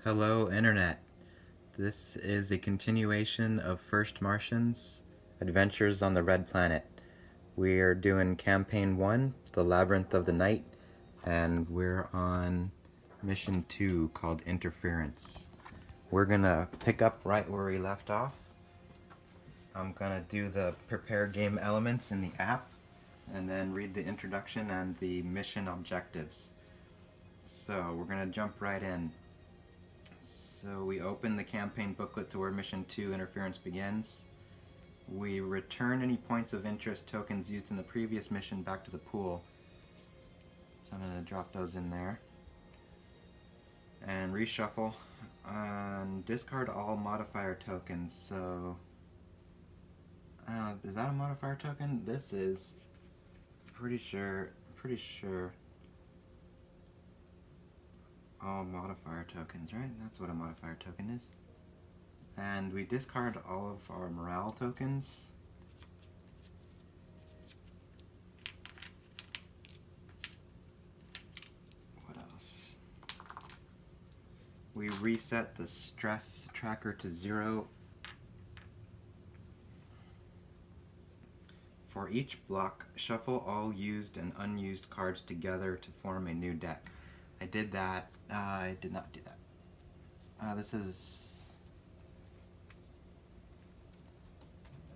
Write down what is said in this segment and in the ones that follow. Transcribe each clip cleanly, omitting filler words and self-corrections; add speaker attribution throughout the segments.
Speaker 1: Hello, Internet. This is a continuation of First Martians, Adventures on the Red Planet. We are doing Campaign 1, The Labyrinth of the Night, and we're on Mission 2 called Interference. We're gonna pick up right where we left off. I'm gonna do the prepare game elements in the app, and then read the introduction and the mission objectives. So, we're gonna jump right in. So we open the campaign booklet to where Mission 2 Interference begins. We return any points of interest tokens used in the previous mission back to the pool. So I'm going to drop those in there. And reshuffle. And discard all modifier tokens. So, is that a modifier token? This is. Pretty sure. All modifier tokens, right? That's what a modifier token is. And we discard all of our morale tokens. What else? We reset the stress tracker to 0. For each block, shuffle all used and unused cards together to form a new deck. I did that. I did not do that. This is...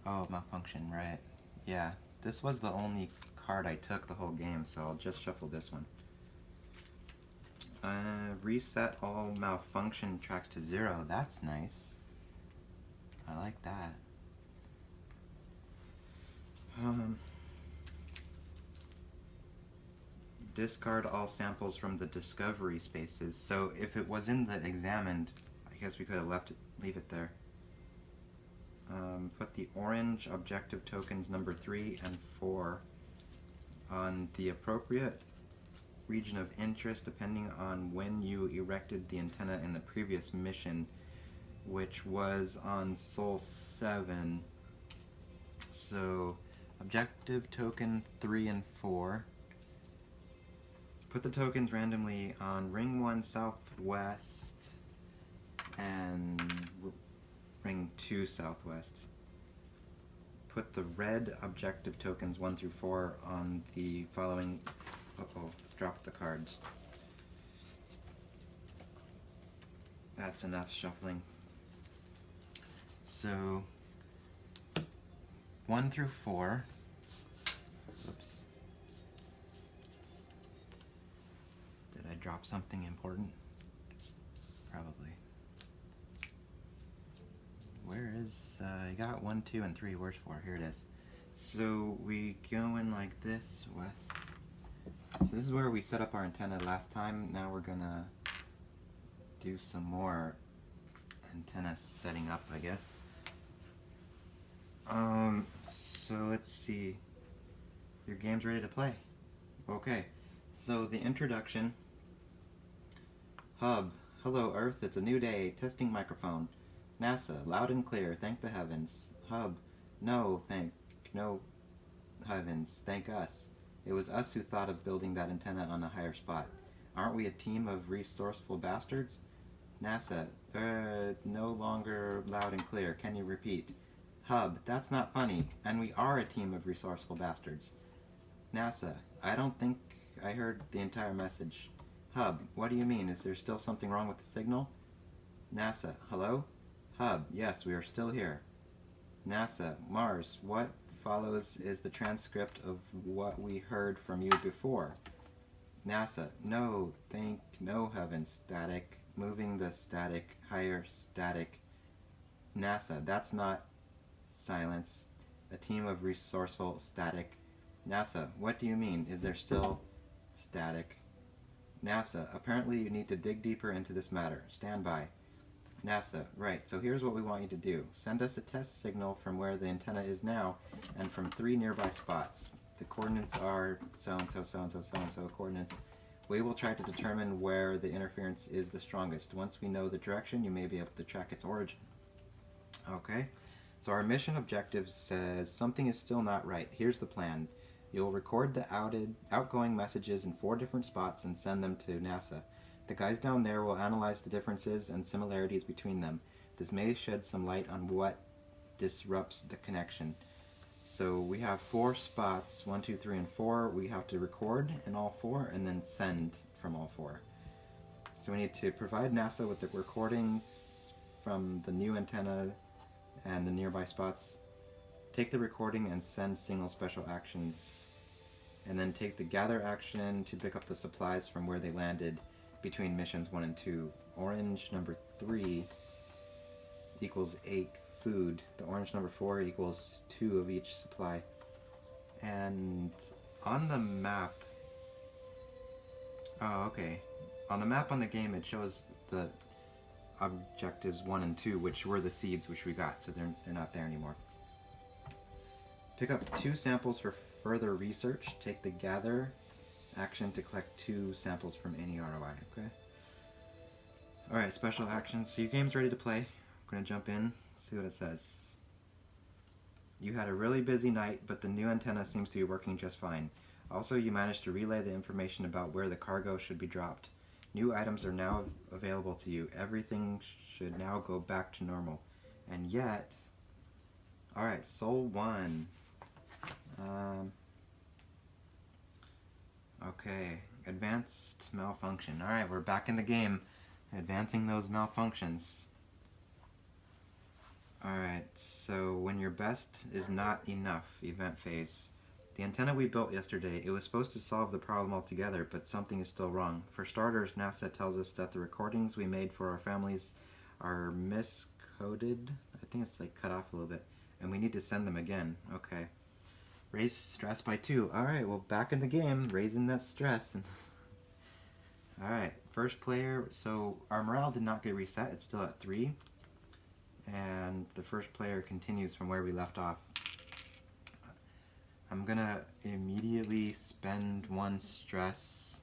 Speaker 1: Oh, malfunction, right. Yeah, this was the only card I took the whole game, so I'll just shuffle this one. Reset all malfunction tracks to 0. That's nice. I like that. Discard all samples from the discovery spaces. So if it was in the examined, I guess we could have leave it there. Put the orange objective tokens number 3 and 4 on the appropriate region of interest depending on when you erected the antenna in the previous mission, which was on Sol 7. So objective token 3 and 4. Put the tokens randomly on Ring 1 Southwest and Ring 2 Southwest. Put the red objective tokens 1 through 4 on the following... Uh-oh, dropped the cards. That's enough shuffling. So, 1 through 4. Oops. Did I drop something important? Probably. Where is, you got 1, 2, and 3, where's 4? Here it is. So we go in like this, west. So this is where we set up our antenna last time. Now we're gonna do some more antenna setting up, I guess. So let's see. Your game's ready to play. Okay, so the introduction. Hub, hello Earth, it's a new day. Testing microphone. NASA, loud and clear, thank the heavens. Hub, no heavens, thank us. It was us who thought of building that antenna on a higher spot. Aren't we a team of resourceful bastards? NASA, no longer loud and clear, can you repeat? Hub, that's not funny, and we are a team of resourceful bastards. NASA, I don't think I heard the entire message. Hub, what do you mean? Is there still something wrong with the signal? NASA, hello? Hub, yes, we are still here. NASA, Mars, what follows is the transcript of what we heard from you before. NASA, no heavens, static, moving the static, higher static. NASA, that's not silence, a team of resourceful static. NASA, what do you mean? Is there still static? NASA, apparently you need to dig deeper into this matter. Stand by. NASA, right, so here's what we want you to do. Send us a test signal from where the antenna is now and from 3 nearby spots. The coordinates are so-and-so, so-and-so, so-and-so coordinates. We will try to determine where the interference is the strongest. Once we know the direction, you may be able to track its origin. Okay, so our mission objective says something is still not right. Here's the plan. You'll record the outgoing messages in 4 different spots and send them to NASA. The guys down there will analyze the differences and similarities between them. This may shed some light on what disrupts the connection. So we have 4 spots, 1, 2, 3, and 4. We have to record in all 4 and then send from all 4. So we need to provide NASA with the recordings from the new antenna and the nearby spots. Take the recording and send signal special actions. And then take the gather action to pick up the supplies from where they landed between missions 1 and 2. Orange number 3 equals 8 food. The orange number 4 equals 2 of each supply. And on the map... Oh, okay. On the map on the game, it shows the objectives 1 and 2, which were the seeds which we got, so they're not there anymore. Pick up 2 samples for further research. Take the gather action to collect 2 samples from any ROI, okay? Alright, special actions. So your game's ready to play. I'm going to jump in, see what it says. You had a really busy night, but the new antenna seems to be working just fine. Also, you managed to relay the information about where the cargo should be dropped. New items are now available to you. Everything should now go back to normal. And yet... Alright, Soul 1. Okay, advanced malfunction. Alright, we're back in the game. Advancing those malfunctions. Alright, so when your best is not enough, event phase. The antenna we built yesterday, it was supposed to solve the problem altogether, but something is still wrong. For starters, NASA tells us that the recordings we made for our families are miscoded. I think it's like cut off a little bit. And we need to send them again. Okay. Raise stress by 2. Alright, well, back in the game, raising that stress. Alright, first player. So our morale did not get reset. It's still at 3. And the first player continues from where we left off. I'm gonna immediately spend 1 stress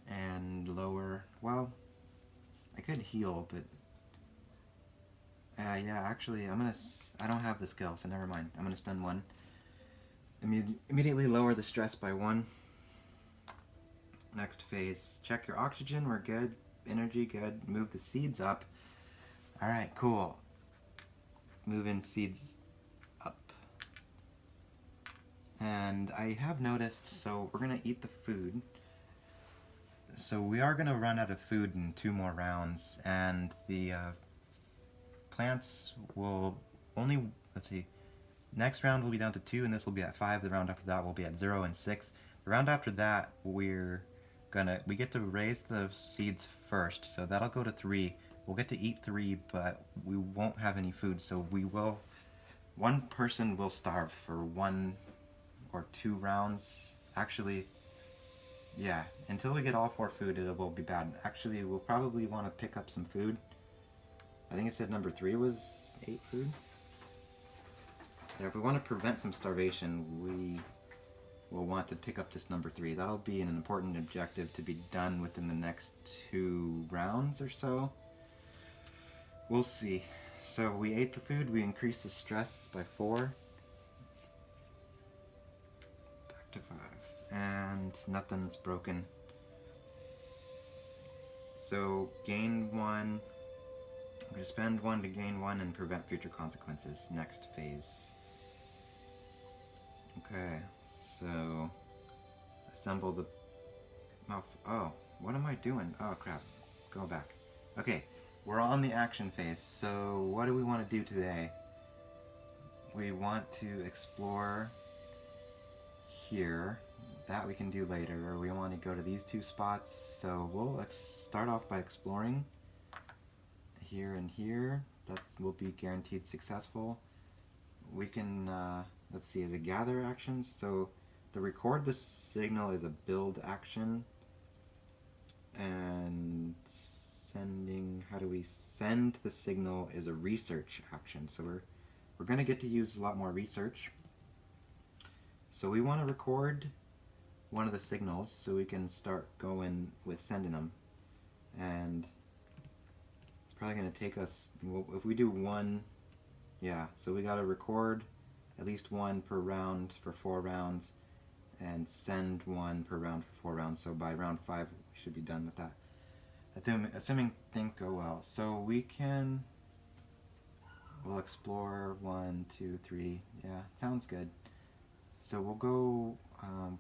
Speaker 1: and lower. Well, I could heal, but yeah, actually, I don't have the skill, so never mind. I'm gonna spend 1. Immediately lower the stress by 1. Next phase. Check your oxygen. We're good. Energy, good. Move the seeds up. Alright, cool. Moving seeds up. And I have noticed, so we're going to eat the food. So we are going to run out of food in 2 more rounds. And the plants will only, let's see, next round will be down to 2, and this will be at 5. The round after that will be at 0 and 6. The round after that, we get to raise the seeds first, so that'll go to 3. We'll get to eat 3, but we won't have any food, so one person will starve for 1 or 2 rounds. Actually, yeah, until we get all 4 food, it will be bad. Actually, we'll probably want to pick up some food. I think it said number 3 was 8 food. Yeah, if we want to prevent some starvation, we will want to pick up this number 3. That'll be an important objective to be done within the next 2 rounds or so. We'll see. So we ate the food, we increased the stress by 4. Back to 5. And nothing's broken. So gain 1. I'm going to spend 1 to gain 1 and prevent future consequences. Next phase. Okay, so assemble the mouth. Oh, what am I doing? Oh crap, go back. Okay, we're on the action phase. So what do we want to do today? We want to explore here. That we can do later. We want to go to these 2 spots. So we'll start off by exploring here and here. That will be guaranteed successful. We can, let's see, as a gather action, so the record the signal is a build action, and how do we send the signal is a research action. So we're going to get to use a lot more research. So we want to record one of the signals so we can start going with sending them, and it's probably going to take us, if we do 1. Yeah, so we gotta record at least 1 per round for 4 rounds, and send 1 per round for 4 rounds. So by round 5, we should be done with that. assuming things go well. So we'll explore 1, 2, 3. Yeah, sounds good. So we'll go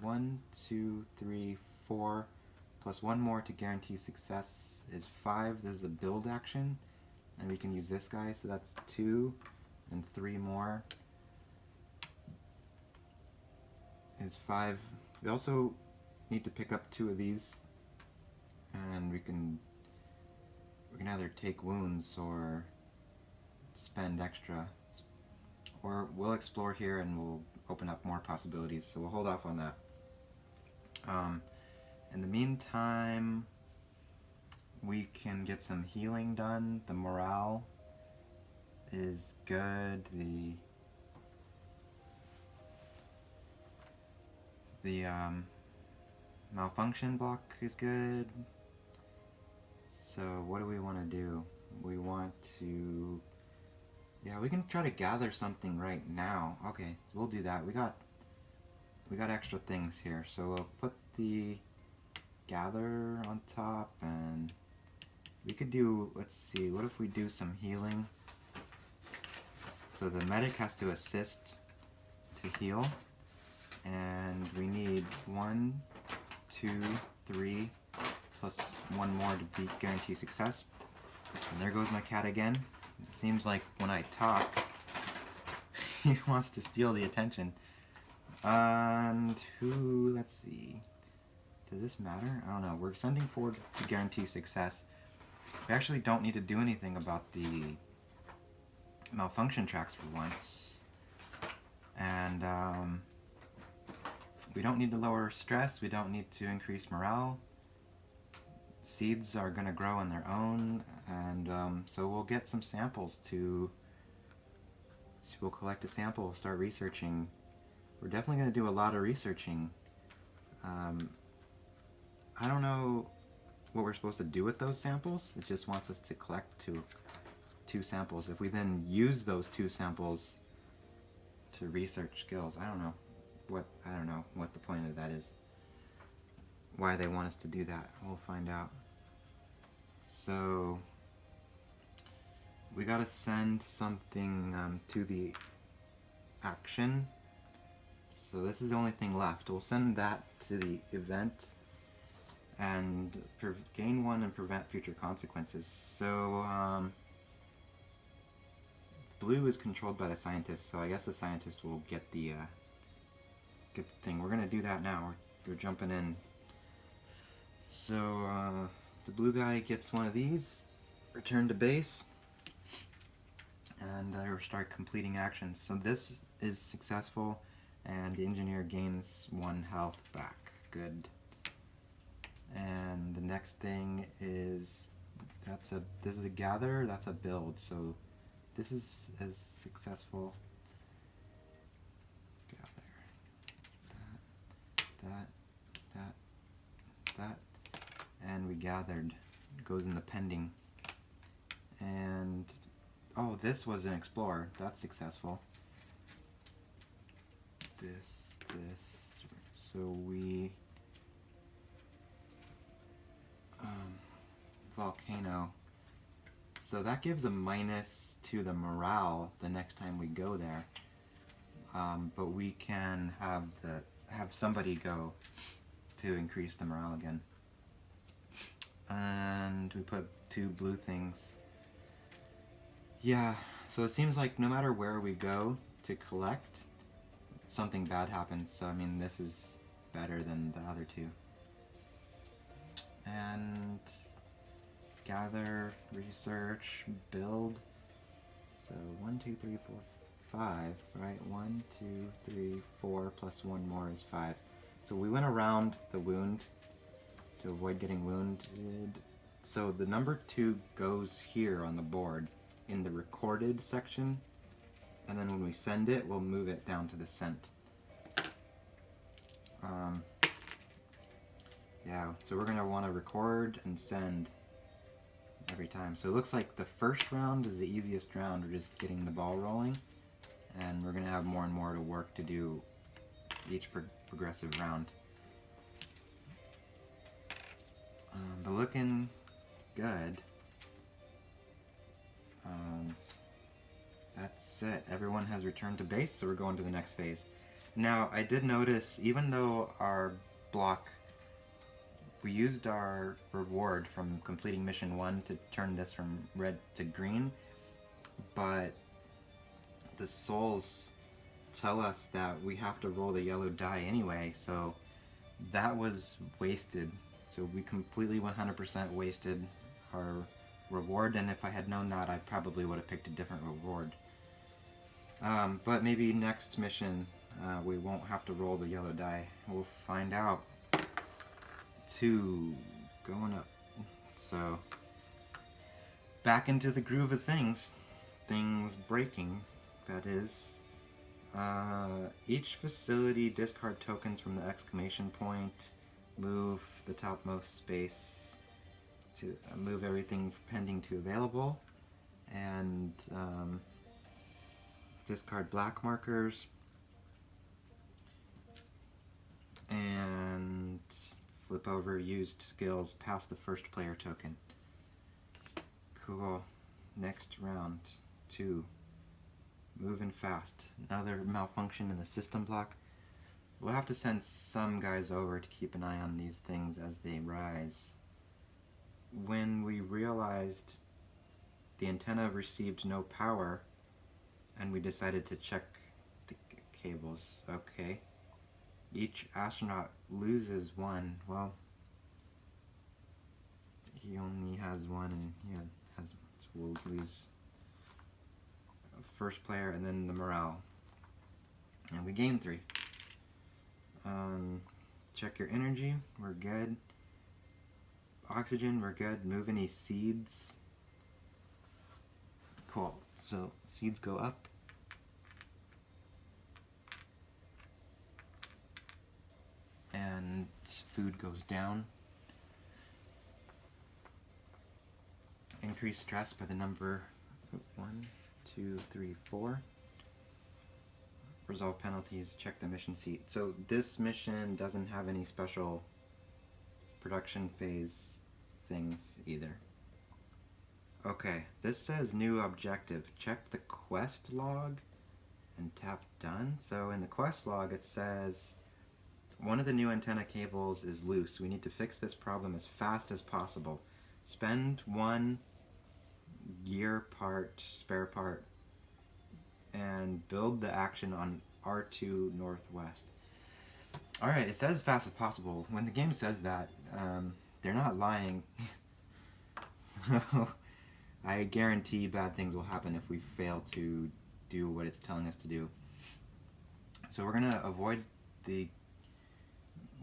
Speaker 1: 1, 2, 3, 4, plus 1 more to guarantee success is 5. This is a build action, and we can use this guy, so that's 2, and 3 more is 5. We also need to pick up 2 of these, and we can either take wounds or spend extra, or we'll explore here and we'll open up more possibilities, so we'll hold off on that. In the meantime, we can get some healing done. The morale is good. The malfunction block is good. So what do we want to do? We want to... Yeah, we can try to gather something right now. Okay, so we'll do that. We got extra things here, so we'll put the gather on top, and we could do, let's see, what if we do some healing? So the medic has to assist to heal, and we need 1, 2, 3, plus 1 more to guarantee success. And there goes my cat again. It seems like when I talk, he wants to steal the attention. And who, let's see, does this matter? I don't know. We're sending forward to guarantee success. We actually don't need to do anything about the malfunction tracks for once. And we don't need to lower stress. We don't need to increase morale. Seeds are going to grow on their own, and so we'll get some samples we'll collect a sample, start researching. We're definitely going to do a lot of researching. I don't know what we're supposed to do with those samples. It just wants us to collect two samples. If we then use those 2 samples to research skills, I don't know what the point of that is. Why they want us to do that. We'll find out. So we gotta send something to the action. So this is the only thing left. We'll send that to the event and gain 1 and prevent future consequences. So blue is controlled by the scientist, so I guess the scientist will get the thing. We're gonna do that now. We're jumping in. So the blue guy gets 1 of these, return to base, and we'll start completing actions. So this is successful, and the engineer gains 1 health back. Good. And the next thing is this is a gather, that's a build. So this is as successful. Gather. That. And we gathered. It goes in the pending. And oh, this was an explorer. That's successful. This. So we volcano. So that gives a minus to the morale the next time we go there. But we can have somebody go to increase the morale again. And we put 2 blue things. Yeah, so it seems like no matter where we go to collect, something bad happens. So I mean, this is better than the other 2. And gather, research, build. So 1, 2, 3, 4, 5, right? 1, 2, 3, 4 plus 1 more is 5. So we went around the wound to avoid getting wounded. So the number 2 goes here on the board in the recorded section, and then when we send it, we'll move it down to the sent. Yeah, so we're gonna want to record and send every time. So it looks like the first round is the easiest round. We're just getting the ball rolling, and we're gonna have more and more to work to do each progressive round. But looking good. That's it. Everyone has returned to base, so we're going to the next phase. Now, I did notice, even though our block, we used our reward from completing mission 1 to turn this from red to green, but the souls tell us that we have to roll the yellow die anyway, so that was wasted. So we completely 100% wasted our reward, and if I had known that, I probably would have picked a different reward. But maybe next mission we won't have to roll the yellow die. We'll find out. 2 going up. So back into the groove of things. Things breaking, that is. Each facility discard tokens from the exclamation point. Move the topmost space to move everything pending to available. And discard black markers. And flip over used skills past the first player token. Cool. Next round. 2. Moving fast. Another malfunction in the system block. We'll have to send some guys over to keep an eye on these things as they rise. When we realized the antenna received no power, and we decided to check the cables. Okay. Each astronaut loses 1. Well, he only has 1, and he has, so we'll lose first player and then the morale. And we gain 3. Check your energy, we're good. Oxygen, we're good. Move any seeds. Cool, so seeds go up. And food goes down. Increase stress by the number 1, 2, 3, 4. Resolve penalties, check the mission seat. So this mission doesn't have any special production phase things either. Okay, this says new objective. Check the quest log and tap done. So in the quest log it says one of the new antenna cables is loose. We need to fix this problem as fast as possible. Spend 1 gear part, spare part, and build the action on R2 Northwest. Alright, it says as fast as possible. When the game says that, they're not lying. So I guarantee bad things will happen if we fail to do what it's telling us to do. So we're going to avoid the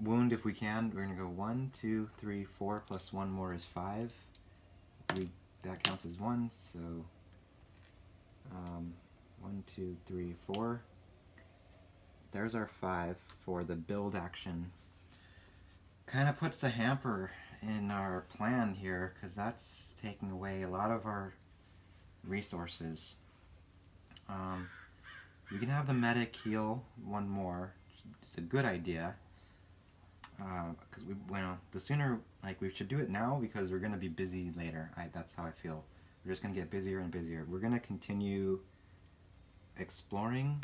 Speaker 1: wound if we can. We're going to go 1, 2, 3, 4 plus 1 more is 5. That counts as 1, so 1, 2, 3, 4. There's our 5 for the build action. Kind of puts a hamper in our plan here, because that's taking away a lot of our resources. We can have the medic heal 1 more. It's a good idea. Because the sooner, we should do it now because we're going to be busy later. That's how I feel. We're just going to get busier and busier. We're going to continue exploring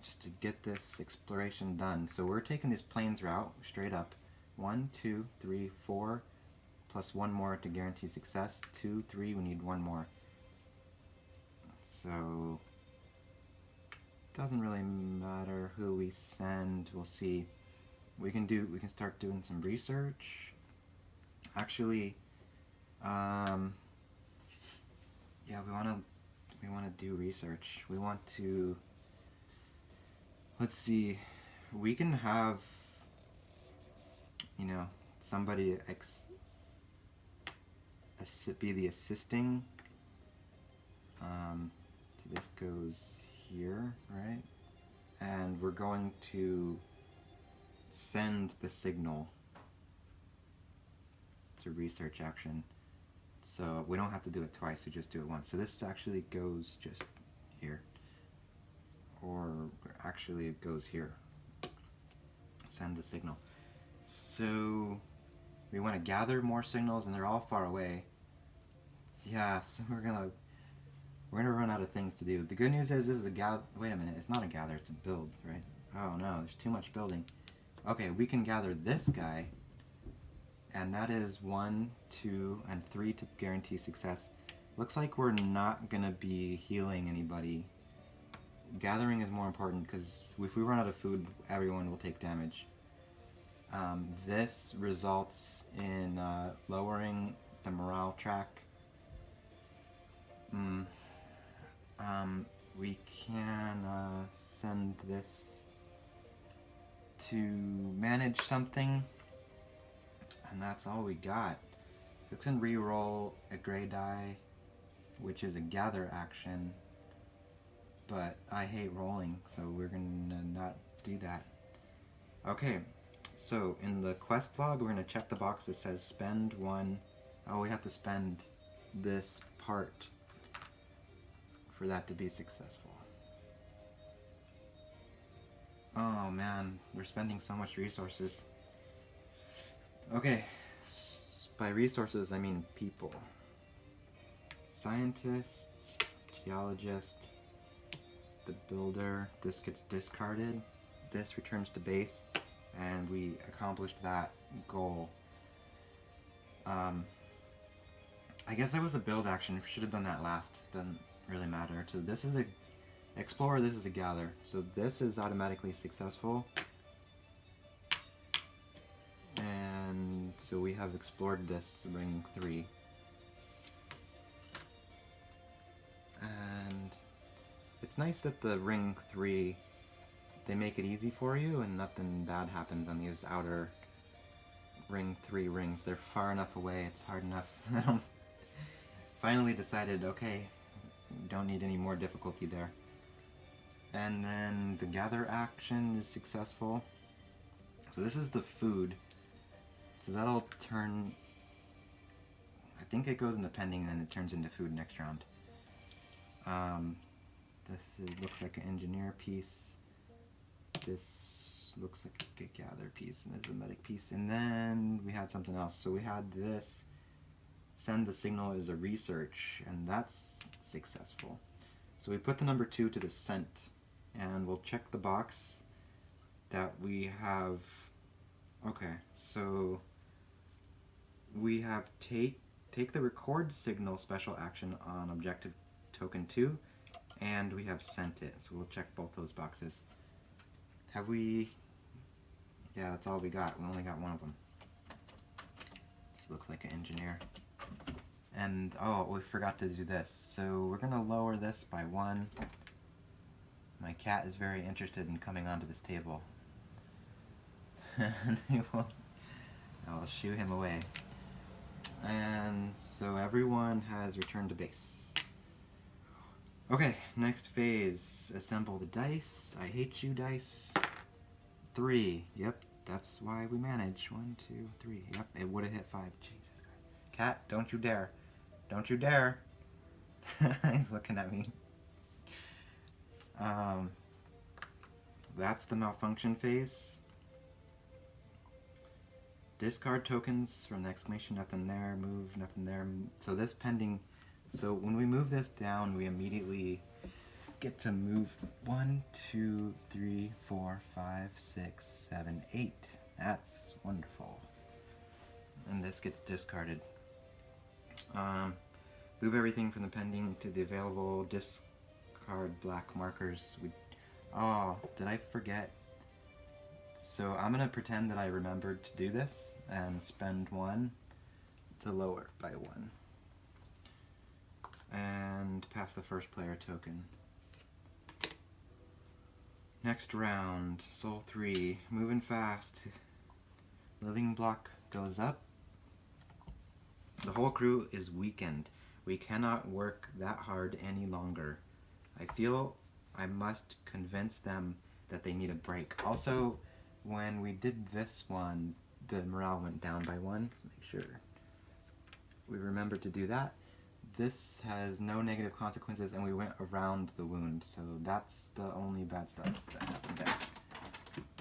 Speaker 1: just to get this exploration done. So we're taking this plains route straight up. 1, 2, 3, 4 plus 1 more to guarantee success. 2, 3, we need 1 more. So doesn't really matter who we send. We'll see. We can start doing some research. Actually, yeah, we want to do research. We want to, let's see, we can have, somebody be the assisting. So this goes here, right? And we're going to send the signal to research action. So we don't have to do it twice, we just do it once. So this actually goes just here. Or actually it goes here. Send the signal. So We want to gather more signals, and they're all far away. So yeah, so we're gonna run out of things to do. The good news is this is a gather. Wait a minute, it's not a gather, it's a build, right? Oh no, there's too much building. Okay, we can gather this guy, and that is 1, 2, and 3 to guarantee success. Looks like we're not gonna be healing anybody. Gathering is more important because if we run out of food, everyone will take damage. This results in lowering the morale track. We can send this to manage something, and that's all we got. So it's gonna re-roll a gray die, which is a gather action, but I hate rolling, so we're gonna not do that. Okay, so in the quest log, we're gonna check the box that says spend 1. Oh, we have to spend this part for that to be successful. Oh man, we're spending so much resources. Okay, by resources I mean people. Scientist, geologist, the builder, this gets discarded, this returns to base, and we accomplished that goal. I guess that was a build action, should have done that last, doesn't really matter. So this is a explorer, this is a gather. So this is automatically successful. And so we have explored this ring 3. And it's nice that the ring 3, they make it easy for you and nothing bad happens on these outer ring 3 rings. They're far enough away, it's hard enough. Finally decided, okay, don't need any more difficulty there. And then the gather action is successful. So this is the food. So that'll turn, I think it goes into pending and it turns into food next round. Looks like an engineer piece. This looks like a gather piece, and this is a medic piece. And then we had something else. So we had this, send the signal as a research, and that's successful. So we put the number 2 to the sent, and we'll check the box that we have. Okay, so we have take the record signal special action on objective token 2, and we have sent it. So we'll check both those boxes. Have we? Yeah, that's all we got. We only got one of them. This looks like an engineer. And oh, we forgot to do this. So we're gonna lower this by 1. My cat is very interested in coming onto this table. I'll shoo him away. And so everyone has returned to base. Okay, next phase. Assemble the dice. I hate you, dice. 3. Yep, that's why we manage. 1, 2, 3. Yep, it would have hit 5. Jesus Christ. Cat, don't you dare. Don't you dare. He's looking at me. That's the malfunction phase. Discard tokens from the exclamation, nothing there, move, nothing there. So this pending, so when we move this down, we immediately get to move 1, 2, 3, 4, 5, 6, 7, 8. That's wonderful. And this gets discarded. Move everything from the pending to the available, discard black markers. Oh, did I forget? So I'm going to pretend that I remembered to do this and spend 1 to lower by 1. And pass the first player token. Next round, Soul 3, moving fast. Living block goes up. The whole crew is weakened. We cannot work that hard any longer. I feel I must convince them that they need a break. Also, when we did this one, the morale went down by 1. Let's make sure we remember to do that. This has no negative consequences, and we went around the wound, so that's the only bad stuff that happened there.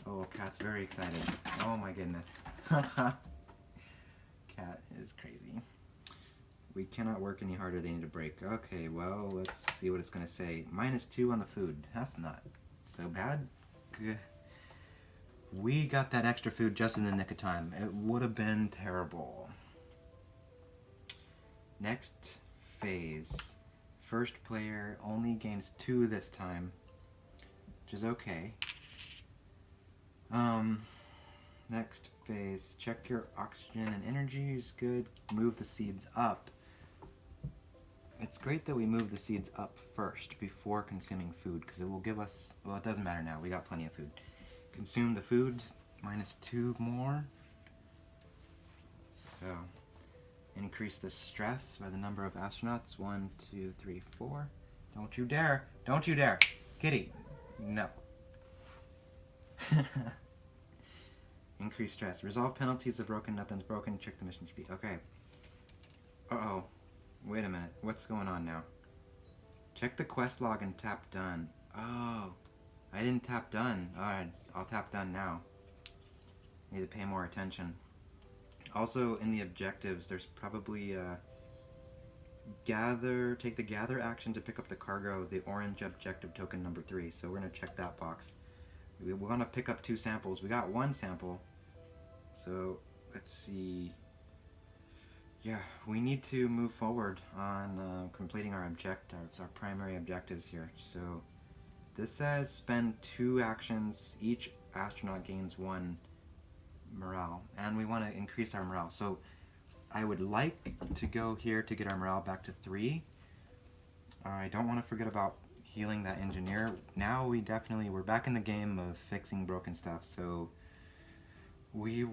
Speaker 1: Oh, Cat's very excited. Oh my goodness. cat is crazy. We cannot work any harder, they need a break. Okay, well, let's see what it's gonna say. -2 on the food. That's not so bad. We got that extra food just in the nick of time. It would have been terrible. Next phase. First player only gains 2 this time, which is okay. Next phase. Check your oxygen and energy is good. Move the seeds up. It's great that we move the seeds up first before consuming food, because it will give us, well, it doesn't matter now, we got plenty of food. Consume the food, -2 more. So, increase the stress by the number of astronauts. 1, 2, 3, 4. Don't you dare! Don't you dare! Kitty! No. Increase stress. Resolve penalties of broken, nothing's broken, check the mission speed. Okay. Uh-oh. Wait a minute. What's going on now? Check the quest log and tap done. Oh. I didn't tap done. Alright, I'll tap done now. Need to pay more attention. Also, in the objectives, there's probably take the gather action to pick up the cargo, the orange objective token number 3. So we're going to check that box. We want to pick up 2 samples. We got 1 sample. So let's see. Yeah, we need to move forward on completing our objectives, our primary objectives here. So this says spend 2 actions. Each astronaut gains 1 morale, and we want to increase our morale. So I would like to go here to get our morale back to 3. I don't want to forget about healing that engineer. Now we're back in the game of fixing broken stuff, so we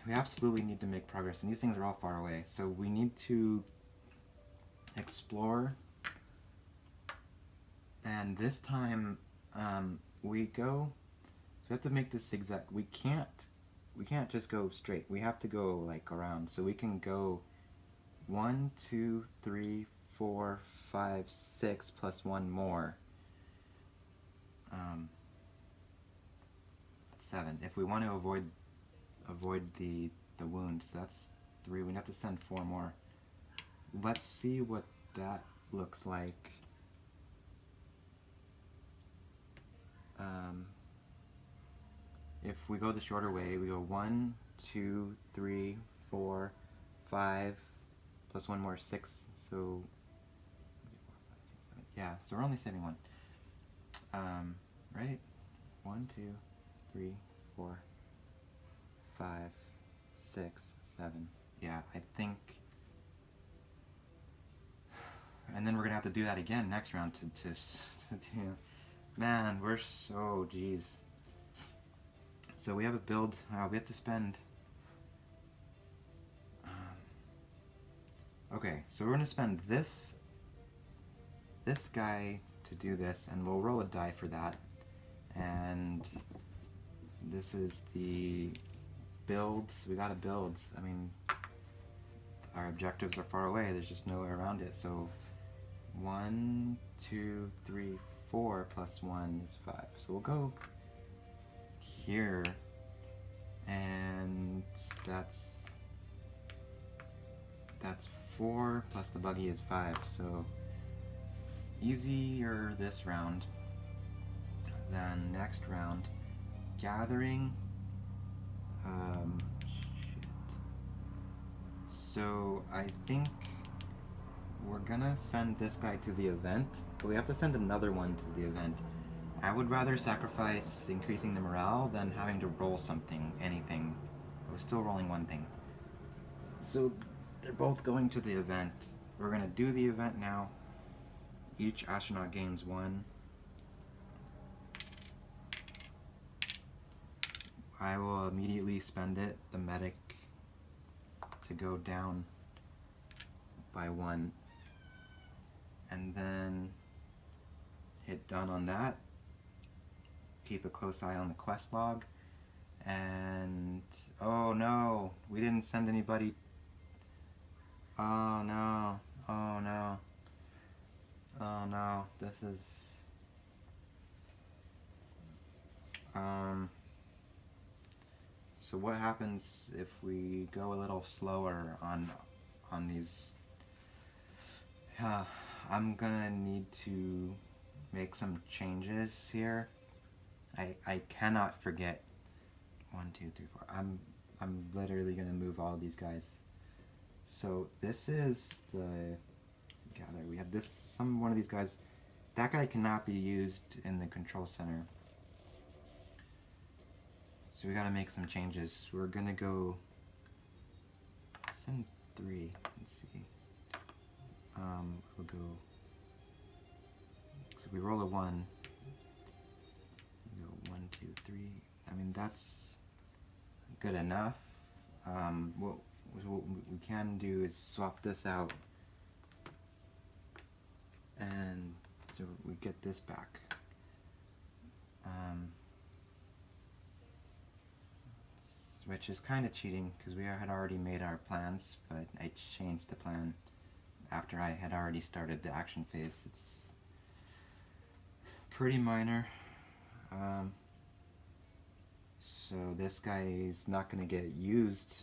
Speaker 1: absolutely need to make progress, and these things are all far away, so we need to explore. And this time we have to make this zigzag. We can't just go straight. We have to go like around. So we can go 1, 2, 3, 4, 5, 6 plus 1 more. 7. If we want to avoid the wound, so that's 3. We have to send 4 more. Let's see what that looks like. If we go the shorter way, we go 1, 2, 3, 4, 5, plus 1 more, 6. So yeah, so we're only saving 1. Right? 1, 2, 3, 4, 5, 6, 7. Yeah, I think. And then we're gonna have to do that again next round to do. Man, we're so geez. So we have a build. We have to spend. Okay, so we're gonna spend this guy to do this, and we'll roll a die for that. And this is the build. We gotta build. I mean, our objectives are far away. There's just no way around it. So 1, 2, 3, 4 plus 1 is 5. So we'll go here, and that's 4 plus the buggy is 5. So easier this round than next round. Gathering. Shit. So I think we're gonna send this guy to the event, but we have to send another one to the event. I would rather sacrifice increasing the morale than having to roll something, anything. I was still rolling 1 thing. So they're both going to the event. We're gonna do the event now. Each astronaut gains 1. I will immediately spend it, the medic, to go down by 1. And then hit done on that. Keep a close eye on the quest log. And oh no, we didn't send anybody. Oh no, oh no, oh no, this is so So what happens if we go a little slower on these? I'm gonna need to make some changes here. I cannot forget 1, 2, 3, 4. I'm literally gonna move all these guys. So this is the gather. We have one of these guys. That guy cannot be used in the control center. So we gotta make some changes. We're gonna go send 3. Let's see. We'll go. So we roll a 1. We go 1, 2, 3. I mean that's good enough. What we can do is swap this out, and so we get this back. Which is kind of cheating because we had already made our plans, but I changed the plan after I had already started the action phase. It's pretty minor. So this guy is not going to get used.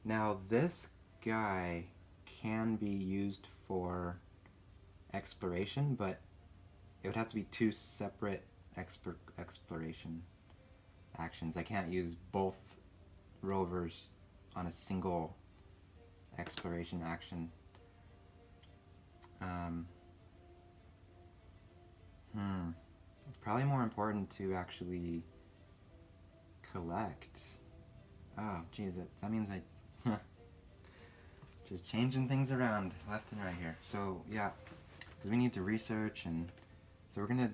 Speaker 1: Now this guy can be used for exploration, but it would have to be 2 separate exploration actions. I can't use both rovers on a single exploration action. It's probably more important to actually collect. Oh, geez, that means I just changing things around left and right here. So yeah, because we need to research, and so we're gonna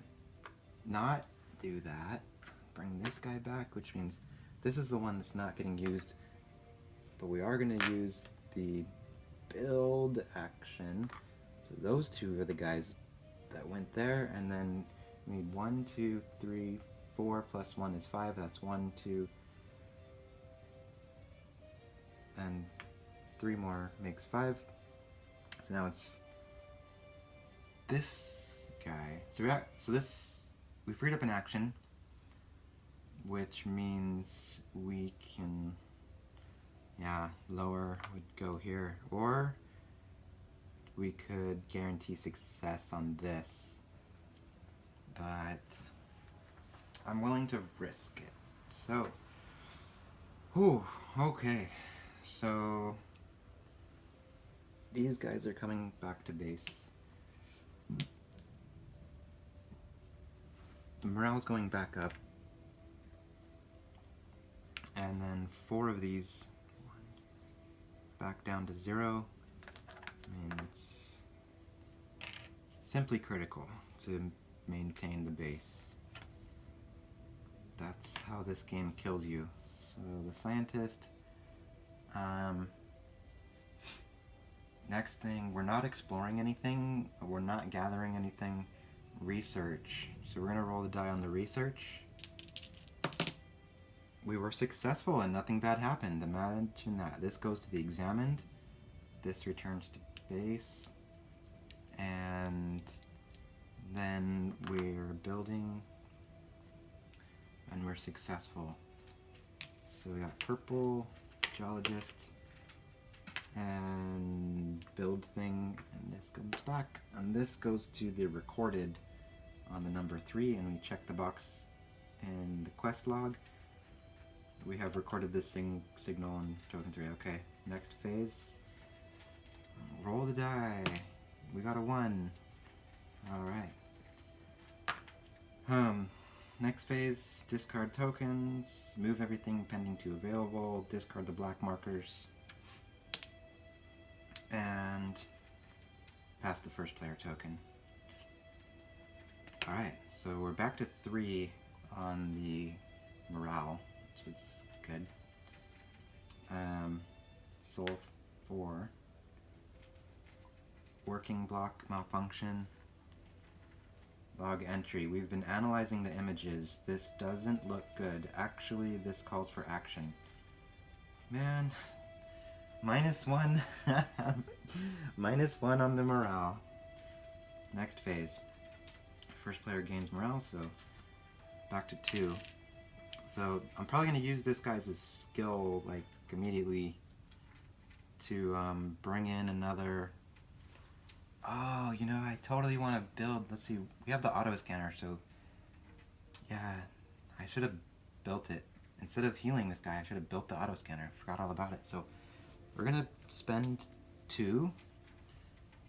Speaker 1: not do that. Bring this guy back, which means this is the one that's not getting used, but we are going to use the build action. So those 2 are the guys that went there, and then we need 1, 2, 3, 4 plus 1 is 5. That's 1, 2, and 3 more makes 5. So now it's this guy. So we freed up an action, which means we can, lower would go here, or we could guarantee success on this, but I'm willing to risk it. So, okay, so these guys are coming back to base. The morale's going back up. And then 4 of these back down to 0. I mean, it's simply critical to maintain the base. That's how this game kills you. So the scientist, next thing, we're not exploring anything, we're not gathering anything. Research. So we're gonna roll the die on the research. We were successful and nothing bad happened. Imagine that. This goes to the examined. This returns to base. And then we're building and we're successful. So we got purple, geologist, and build thing, and this comes back. And this goes to the recorded on the number 3, and we check the box in the quest log. We have recorded this signal on token 3. Okay, next phase. Roll the die. We got a 1. Alright. Next phase, discard tokens, move everything pending to available, discard the black markers, and pass the first player token. Alright, so we're back to 3 on the morale, which is good. Soul 4. Working block malfunction. Log entry. We've been analyzing the images. This doesn't look good. Actually, this calls for action. Man. -1. -1 on the morale. Next phase. First player gains morale, so back to 2. So I'm probably gonna use this guy's skill like immediately to bring in another. Oh, you know, I totally want to build. Let's see, we have the auto scanner, so yeah, I should have built it. Instead of healing this guy, I should have built the auto scanner. Forgot all about it. So we're gonna spend 2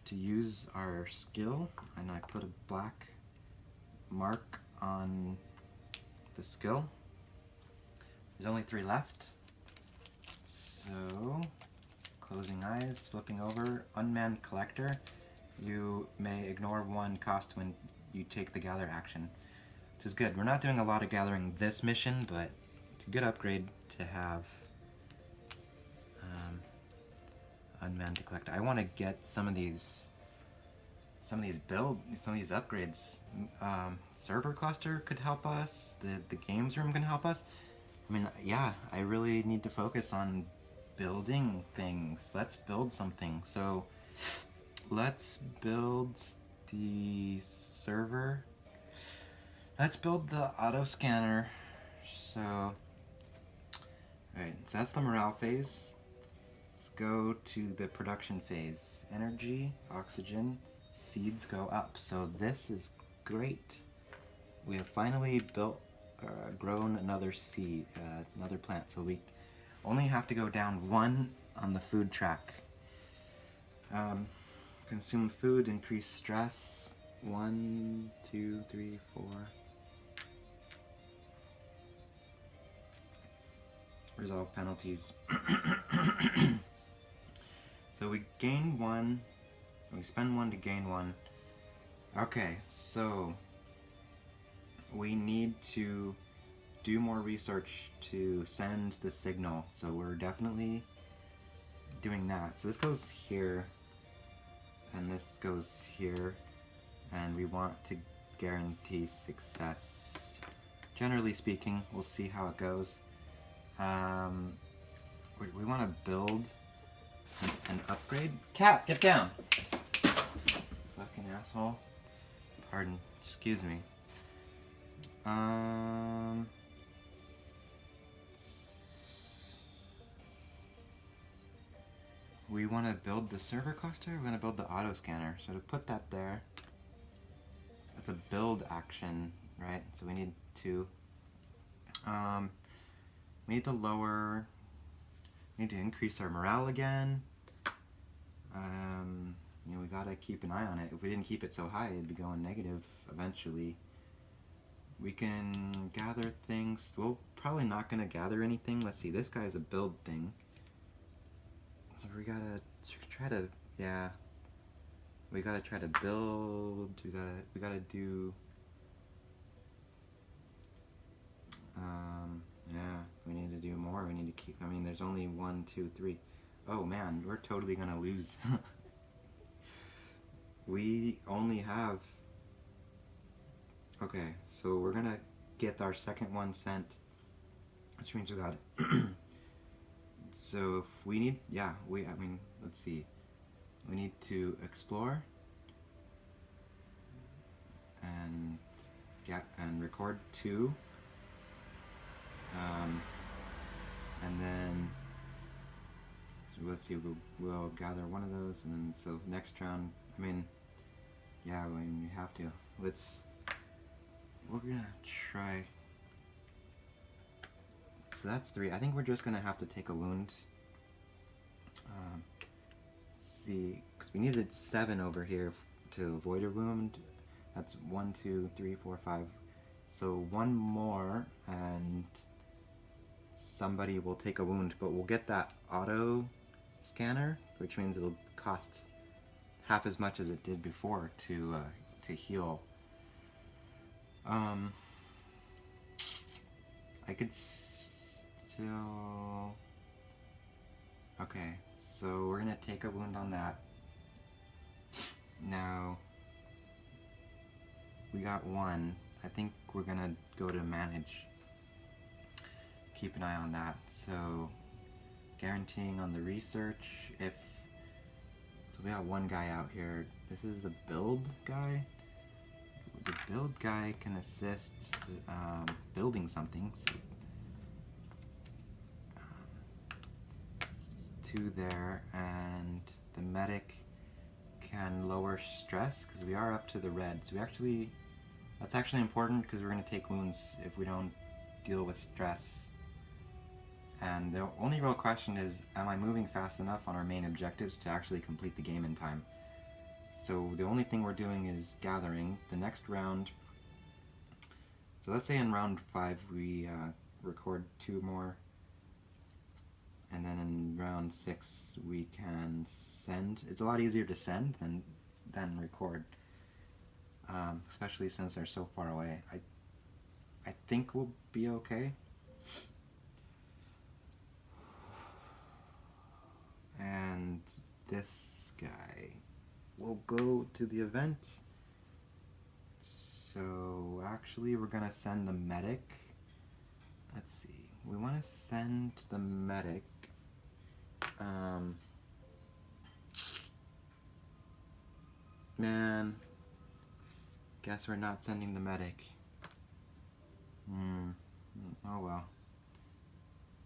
Speaker 1: to use our skill, and I put a black mark on the skill. There's only 3 left. So, closing eyes, flipping over, unmanned collector. You may ignore 1 cost when you take the gather action, which is good. We're not doing a lot of gathering this mission, but it's a good upgrade to have unmanned collector. I want to get some of these upgrades. Server cluster could help us. The games room can help us. I mean, yeah, I really need to focus on building things. Let's build something. So let's build the server. Let's build the auto scanner. So, alright, so that's the morale phase. Let's go to the production phase. Energy, oxygen, seeds go up. So this is great. We have finally grown another seed, another plant. So we only have to go down 1 on the food track. Consume food, increase stress. 1, 2, 3, 4. Resolve penalties. So we gain 1. We spend 1 to gain 1. Okay, so we need to do more research to send the signal. So we're definitely doing that. So this goes here, and this goes here, and we want to guarantee success. Generally speaking, we'll see how it goes. We want to build an upgrade. Cat, get down! Fucking asshole. Pardon, excuse me. We want to build the server cluster, we're going to build the auto scanner. So to put that there, that's a build action, right? So we need 2. We need to increase our morale again. You know, we gotta keep an eye on it. If we didn't keep it so high, it'd be going negative eventually. We can gather things. We're probably not gonna gather anything. Let's see, this guy's a build thing. So we gotta try to, yeah. We gotta try to build. We gotta do. Yeah, we need to do more. We need to keep. I mean, there's only 1, 2, 3. Oh man, we're totally gonna lose. We only have. Okay, so we're gonna get our second one sent, which means we got it. So if we need, yeah, I mean, let's see. We need to explore and record 2. And then, so let's see, we'll gather 1 of those, and then, so next round, I mean, yeah, I mean, we have to. We're gonna try. So that's 3. I think we're just gonna have to take a wound. See, because we needed 7 over here to avoid a wound. That's 1, 2, 3, 4, 5. So 1 more, and somebody will take a wound, but we'll get that auto scanner, which means it'll cost half as much as it did before to heal. I could still. Okay, so we're gonna take a wound on that. Now we got 1. I think we're gonna go to manage. Keep an eye on that. So guaranteeing on the research. So we got 1 guy out here. This is the build guy. The build guy can assist building something. So 2 there, and the medic can lower stress because we are up to the red. So that's actually important because we're going to take wounds if we don't deal with stress. And the only real question is, am I moving fast enough on our main objectives to actually complete the game in time? So the only thing we're doing is gathering. The next round, so let's say in round 5 we record 2 more, and then in round 6 we can send. It's a lot easier to send than record, especially since they're so far away. I think we'll be okay. And this guy will go to the event. So actually we're gonna send the medic. Let's see, we want to send the medic. Man, guess we're not sending the medic. Oh well.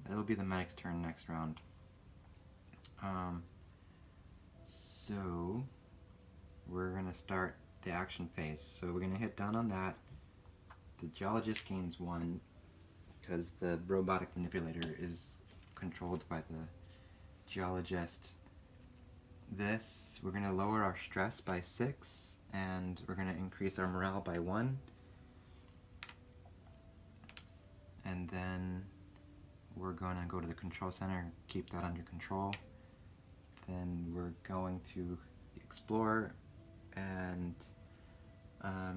Speaker 1: It'll be the medic's turn next round. So we're gonna start the action phase. So we're gonna hit down on that. The geologist gains 1 because the robotic manipulator is controlled by the geologist. This, we're gonna lower our stress by 6, and we're gonna increase our morale by 1. And then we're gonna go to the control center and keep that under control. Then we're going to explore, and I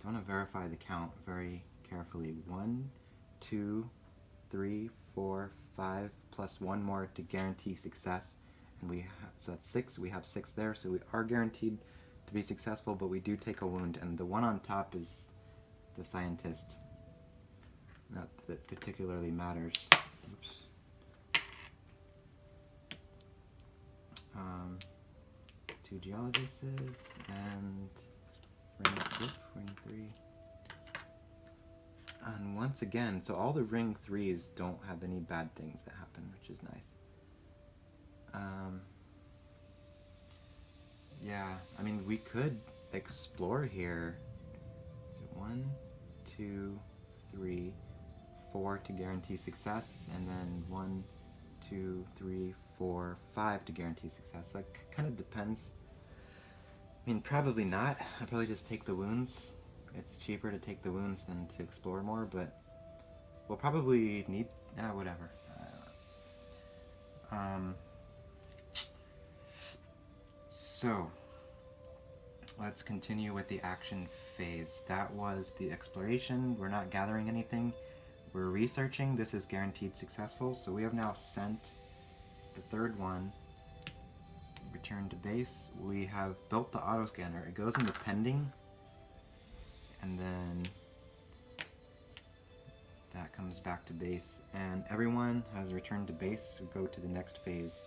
Speaker 1: want to verify the count very carefully. 1, 2, 3, 4, 5, plus 1 more to guarantee success, and so that's 6. We have 6 there, so we are guaranteed to be successful, but we do take a wound, and the one on top is the scientist. Not that particularly matters. Oops. 2 geologists and ring 3. And once again, so all the ring 3s don't have any bad things that happen, which is nice. Yeah, I mean, we could explore here. So 1, 2, 3, 4 to guarantee success, and then 1, 2, 3, 4, 5 to guarantee success. That kind of depends. I mean, probably not. I'd probably just take the wounds. It's cheaper to take the wounds than to explore more, but we'll probably need, whatever. So, let's continue with the action phase. That was the exploration. We're not gathering anything. We're researching. This is guaranteed successful. So we have now sent the 3rd one. Return to base. We have built the auto scanner. It goes into pending, and then that comes back to base, and everyone has returned to base. We go to the next phase,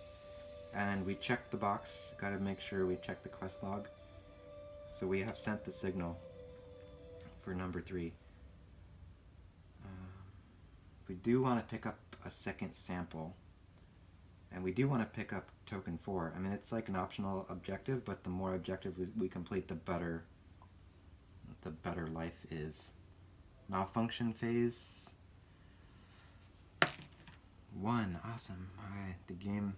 Speaker 1: and we check the box. Gotta make sure we check the quest log. So we have sent the signal for number 3. We do want to pick up a second sample, and we do want to pick up token 4. I mean, it's like an optional objective, but the more objective we complete, the better life is. Malfunction phase 1. Awesome. The game,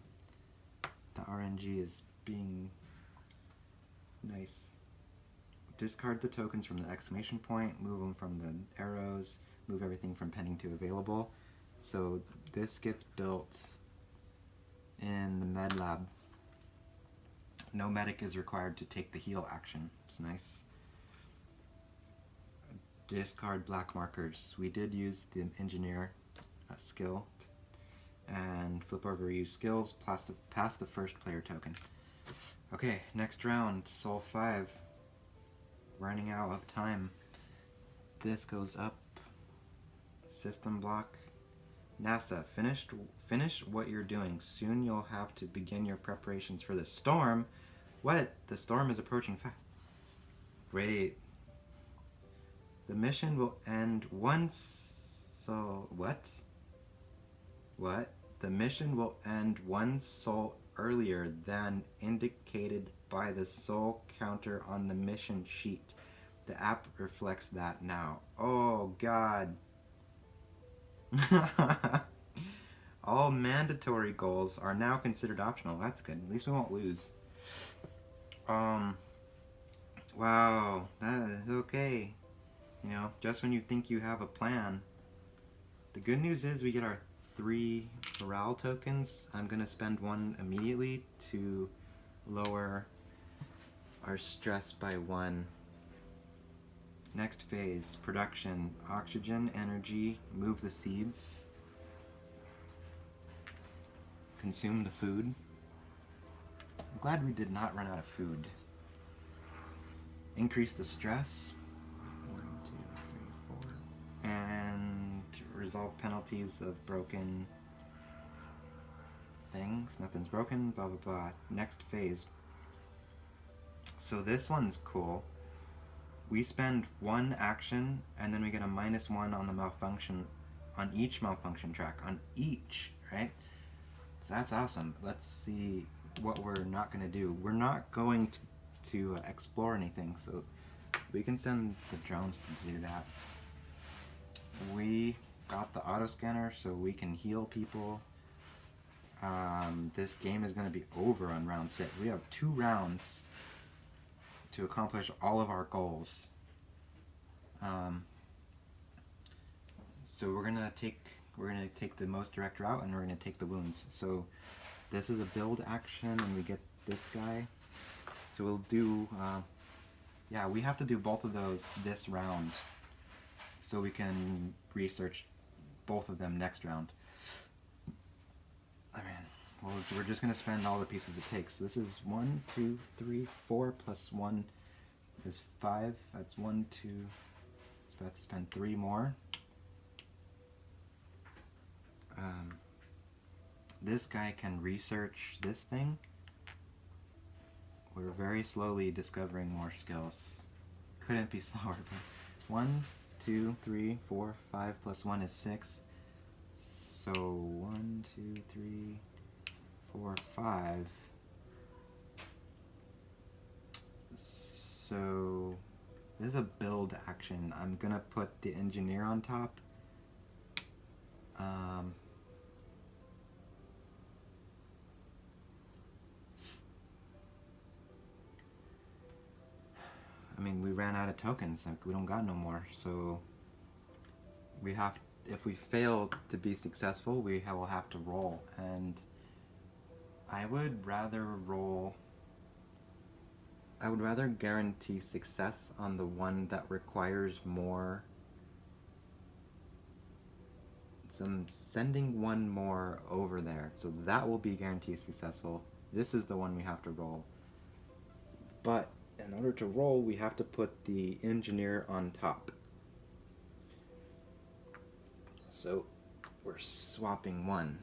Speaker 1: the RNG is being nice. Discard the tokens from the exclamation point, move them from the arrows, move everything from pending to available. So this gets built in the med lab. No medic is required to take the heal action. It's nice. Discard black markers. We did use the engineer skill, and flip over use skills, pass the first player token. Okay, next round, Soul 5. Running out of time. This goes up. System block. NASA, finish what you're doing. Soon you'll have to begin your preparations for the storm. What? The storm is approaching fast. Great. The mission will end once. So, what? What? The mission will end one soul earlier than indicated by the soul counter on the mission sheet. The app reflects that now. Oh, God. All mandatory goals are now considered optional. That's good. At least we won't lose. Wow. That is okay. You know, just when you think you have a plan. The good news is we get our 3 morale tokens. I'm going to spend one immediately to lower our stress by 1. Next phase, production. Oxygen, energy, move the seeds. Consume the food. I'm glad we did not run out of food. Increase the stress. 1, 2, 3, 4. And resolve penalties of broken things. Nothing's broken, blah blah blah. Next phase. So this one's cool. We spend 1 action and then we get a -1 on the malfunction, on each malfunction track, on each, right? So that's awesome. Let's see what we're not going to do. We're not going to explore anything, so we can send the drones to do that. We got the auto scanner so we can heal people. This game is going to be over on round 6. We have 2 rounds to accomplish all of our goals. So we're gonna take the most direct route, and we're gonna take the wounds. So this is a build action, and we get this guy. So we'll do, yeah, we have to do both of those this round, so we can research both of them next round. I mean, well, we're just gonna spend all the pieces it takes. So this is 1, 2, 3, 4 plus 1 is 5. That's 1, 2. It's about to spend 3 more. This guy can research this thing. We're very slowly discovering more skills. Couldn't be slower, but 1, 2, 3, 4, 5 plus 1 is 6. So 1, 2, 3, 4, 5. So this is a build action. I'm gonna put the engineer on top. I mean, we ran out of tokens. Like, we don't got no more. So we have, if we fail to be successful, we will have to roll. And I would rather roll. I would rather guarantee success on the one that requires more. So I'm sending 1 more over there. So that will be guaranteed successful. This is the one we have to roll. But in order to roll, we have to put the engineer on top. So we're swapping 1.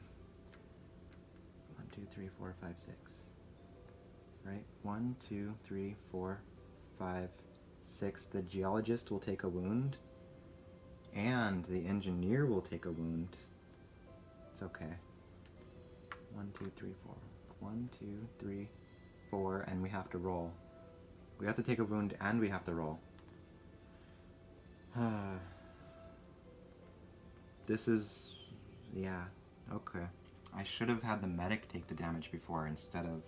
Speaker 1: 1, 2, 3, 4, 5, 6. Right? 1, 2, 3, 4, 5, 6. The geologist will take a wound. And the engineer will take a wound. It's okay. 1, 2, 3, 4. 1, 2, 3, 4, and we have to roll. We have to take a wound and we have to roll. This is, yeah, okay. I should have had the medic take the damage before instead of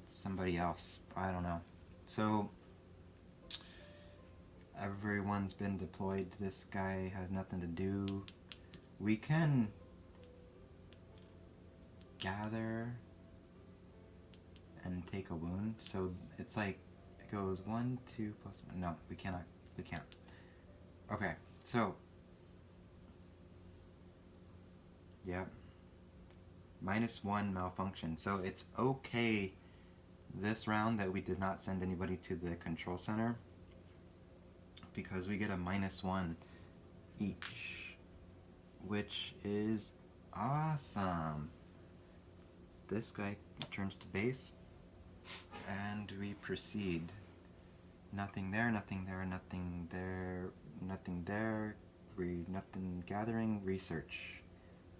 Speaker 1: somebody else. I don't know. So everyone's been deployed. This guy has nothing to do. We can gather and take a wound. So it's like, it goes 1, 2 plus 1. No, we cannot. We can't. Okay, so. Yep. -1 malfunction. So it's okay this round that we did not send anybody to the control center, because we get a -1 each, which is awesome. This guy returns to base, and we proceed. Nothing there, nothing there, nothing there, nothing there. Nothing gathering, research.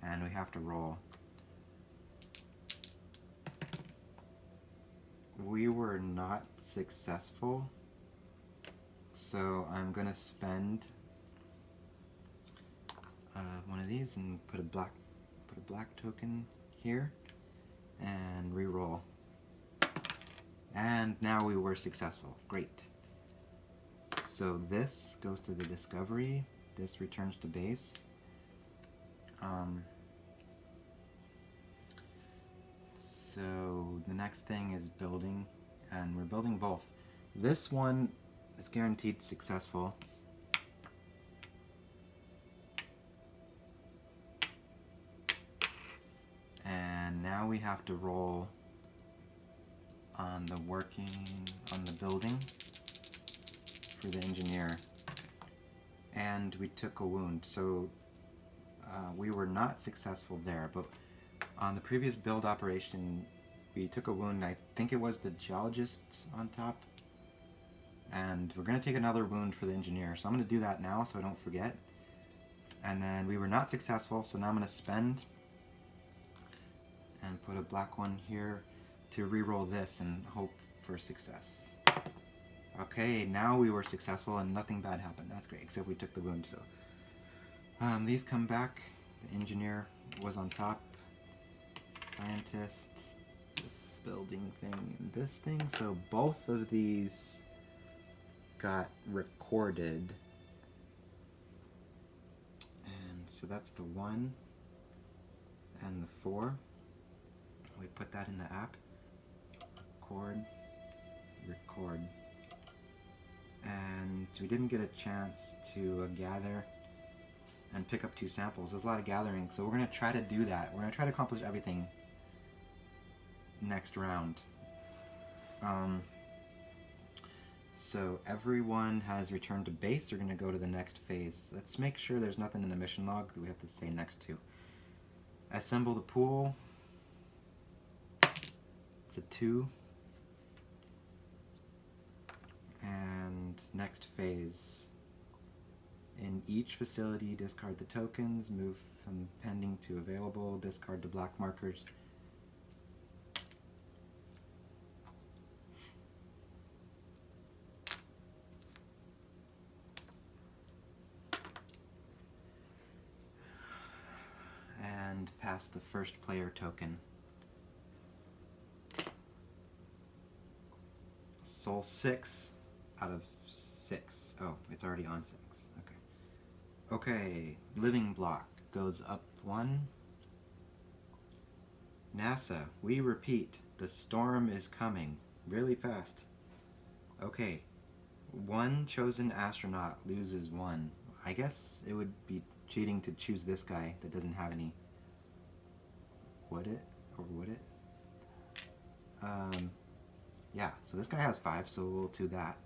Speaker 1: and we have to roll. We were not successful, so I'm gonna spend one of these and put a black token here and re-roll. And now we were successful. Great. So this goes to the discovery. This returns to base. So the next thing is building, and we're building both. This one is guaranteed successful. And now we have to roll on the building for the engineer. And we took a wound, so we were not successful there, but on the previous build operation we took a wound. I think it was the geologist on top, and we're going to take another wound for the engineer, so I'm going to do that now so I don't forget. And then we were not successful, so now I'm going to spend and put a black one here to re-roll this and hope for success. Okay, now we were successful and nothing bad happened. That's great, except we took the wound. So these come back. The engineer was on top. Scientist, the building thing, and this thing. So both of these got recorded. And so that's the 1 and the 4. We put that in the app. Record. And we didn't get a chance to gather and pick up 2 samples. There's a lot of gathering, so we're going to try to do that. We're going to try to accomplish everything next round. So everyone has returned to base. We're going to go to the next phase. Let's make sure there's nothing in the mission log that we have to say next to. Assemble the pool. It's a 2. And next phase. In each facility, discard the tokens, move from pending to available, discard the black markers. And pass the first player token. Soul 6 out of 6. Oh, it's already on 6. Okay, living block goes up 1. NASA, we repeat, the storm is coming really fast. Okay, 1 chosen astronaut loses 1. I guess it would be cheating to choose this guy that doesn't have any. Would it? Or would it? Yeah, so this guy has 5, so we'll do that.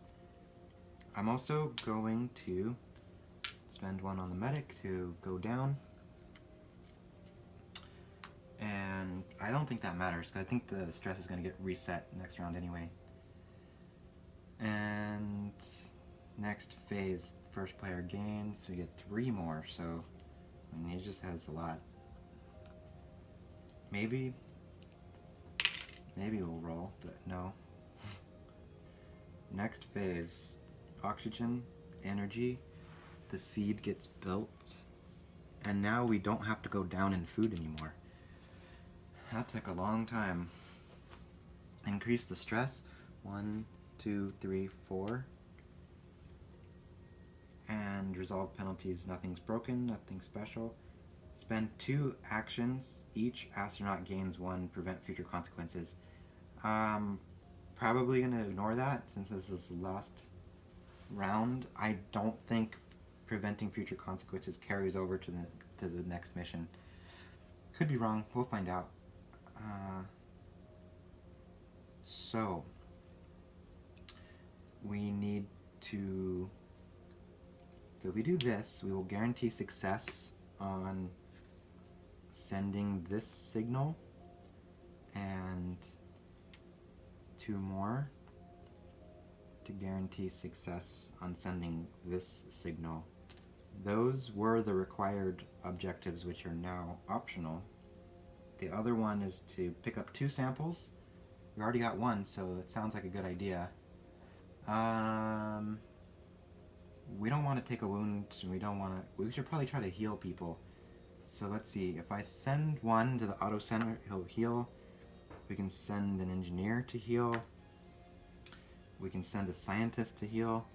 Speaker 1: I'm also going to spend 1 on the medic to go down. And I don't think that matters, because I think the stress is going to get reset next round anyway. And next phase, first player gains, so we get 3 more, so I mean, he just has a lot. Maybe we'll roll, but no. Next phase, oxygen, energy, the seed gets built, and now we don't have to go down in food anymore. That took a long time. Increase the stress, 1, 2, 3, 4. And resolve penalties, nothing's broken, nothing special. Spend 2 actions, each astronaut gains 1, prevent future consequences. Probably gonna ignore that since this is the last round. I don't think preventing future consequences carries over to the next mission. Could be wrong, we'll find out. So we need to, so if we do this, we will guarantee success on sending this signal and 2 more to guarantee success on sending this signal Those were the required objectives, which are now optional. The other one is to pick up 2 samples. We already got 1, so it sounds like a good idea. We don't want to take a wound, and we don't want to... We should probably try to heal people. So let's see, if I send 1 to the auto center, he'll heal. We can send an engineer to heal. We can send a scientist to heal.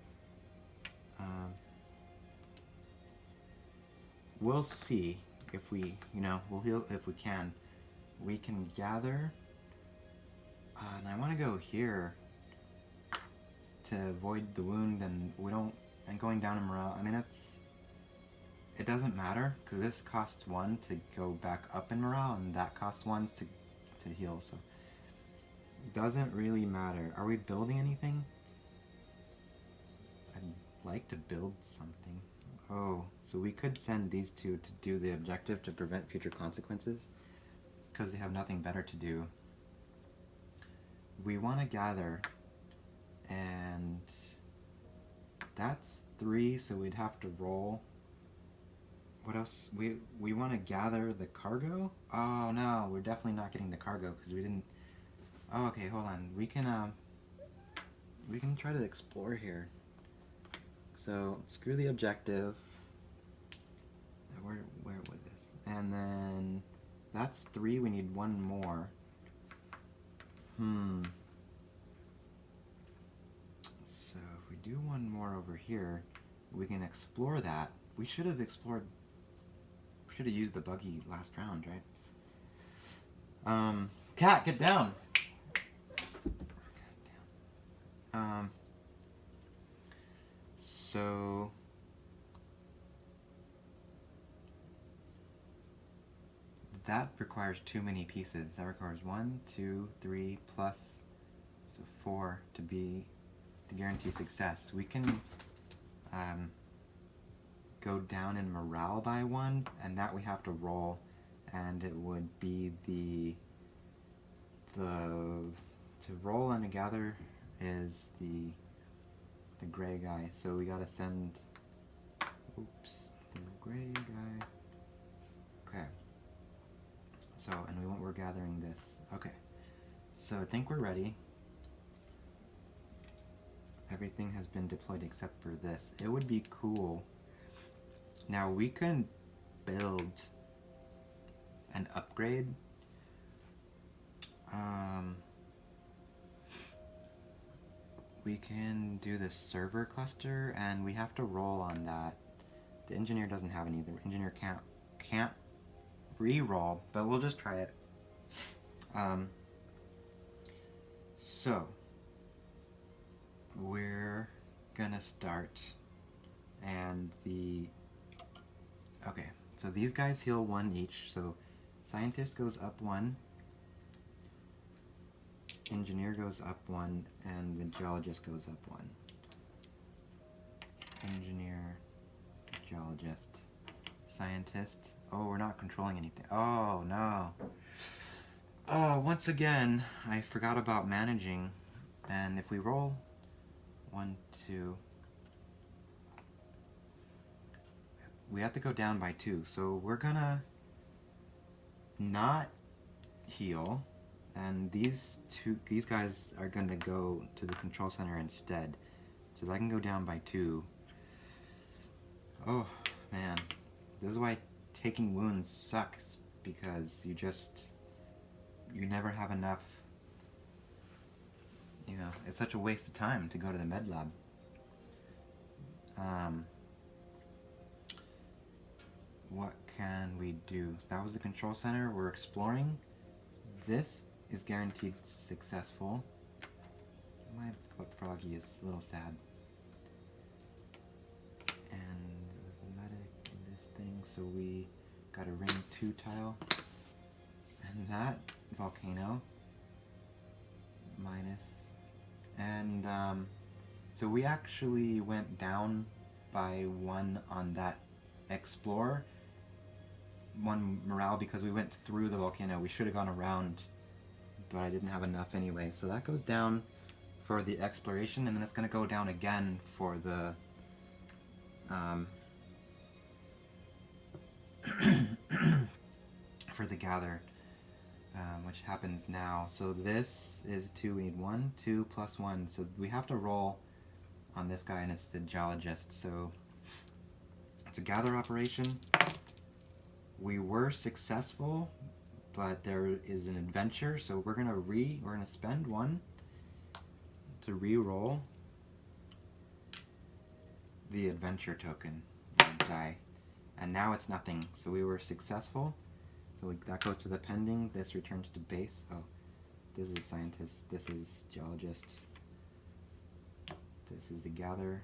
Speaker 1: We'll see if we, we'll heal if we can. We can gather. And I want to go here to avoid the wound, and going down in morale. I mean, it doesn't matter, because this costs 1 to go back up in morale, and that costs 1 to heal, so it doesn't really matter. Are we building anything? I'd like to build something. Oh, so we could send these 2 to do the objective to prevent future consequences, because they have nothing better to do. We want to gather, and that's 3, so we'd have to roll. What else? We want to gather the cargo? Oh no, we're definitely not getting the cargo because we didn't... Oh, okay, hold on. We can try to explore here. So, screw the objective. Where was this? And then that's 3, we need 1 more. So if we do 1 more over here, we can explore that. We should have explored... We should have used the buggy last round, right? Cat, get down! So... That requires too many pieces. That requires 1, 2, 3, plus, so 4 to guarantee success. We can go down in morale by 1, and that we have to roll, and it would be to roll and to gather is the gray guy. So we gotta send, oops, the gray guy. Okay. So, and we're gathering this. Okay. So I think we're ready. Everything has been deployed except for this. It would be cool. Now we can build an upgrade. We can do this server cluster, and we have to roll on that. The engineer doesn't have any. The engineer can't re-roll, but we'll just try it. So we're gonna start, and okay, so these guys heal 1 each. So scientist goes up 1, engineer goes up 1, and the geologist goes up 1. Engineer, geologist, scientist. Oh, we're not controlling anything. Oh, no. Oh, once again, I forgot about managing. And if we roll 1, 2, we have to go down by 2. So we're gonna not heal, and these guys are gonna go to the control center instead. So that can go down by 2. Oh, man. This is why taking wounds sucks, because you never have enough. It's such a waste of time to go to the med lab. What can we do? So that was the control center. We're exploring. This is guaranteed successful. My butt froggy is a little sad. And medic in this thing, so we got a ring 2 tile. And that volcano minus. And so we actually went down by 1 on that explore. 1 morale because we went through the volcano. We should have gone around, but I didn't have enough anyway. So that goes down for the exploration, and then it's going to go down again for the for the gather, which happens now. So this is 2, we need 1, 2 plus 1. So we have to roll on this guy, and it's the geologist. So it's a gather operation. We were successful, but there is an adventure, so we're gonna spend 1 to re-roll the adventure token die, and now it's nothing. So we were successful. So that goes to the pending. This returns to base. Oh, this is a scientist. This is geologist. This is a gather.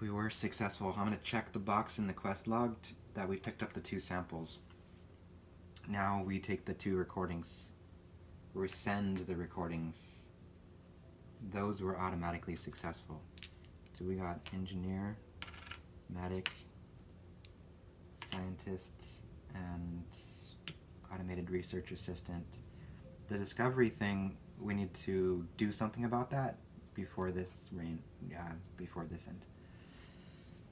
Speaker 1: We were successful. I'm going to check the box in the quest log that we picked up the 2 samples. Now we take the 2 recordings. We send the recordings. Those were automatically successful. So we got engineer, medic, scientist, and automated research assistant. The discovery thing, we need to do something about that before this before this end.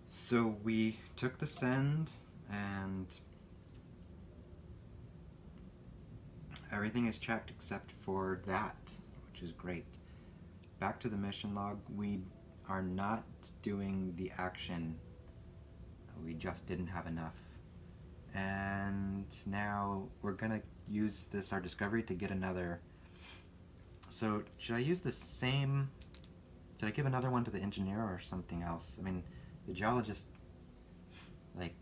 Speaker 1: So we took the send, and everything is checked except for that, which is great. Back to the mission log. We are not doing the action. We just didn't have enough. And now we're gonna use our discovery to get another. So should I use the same? Did I give another one to the engineer or something else? I mean, the geologist, like,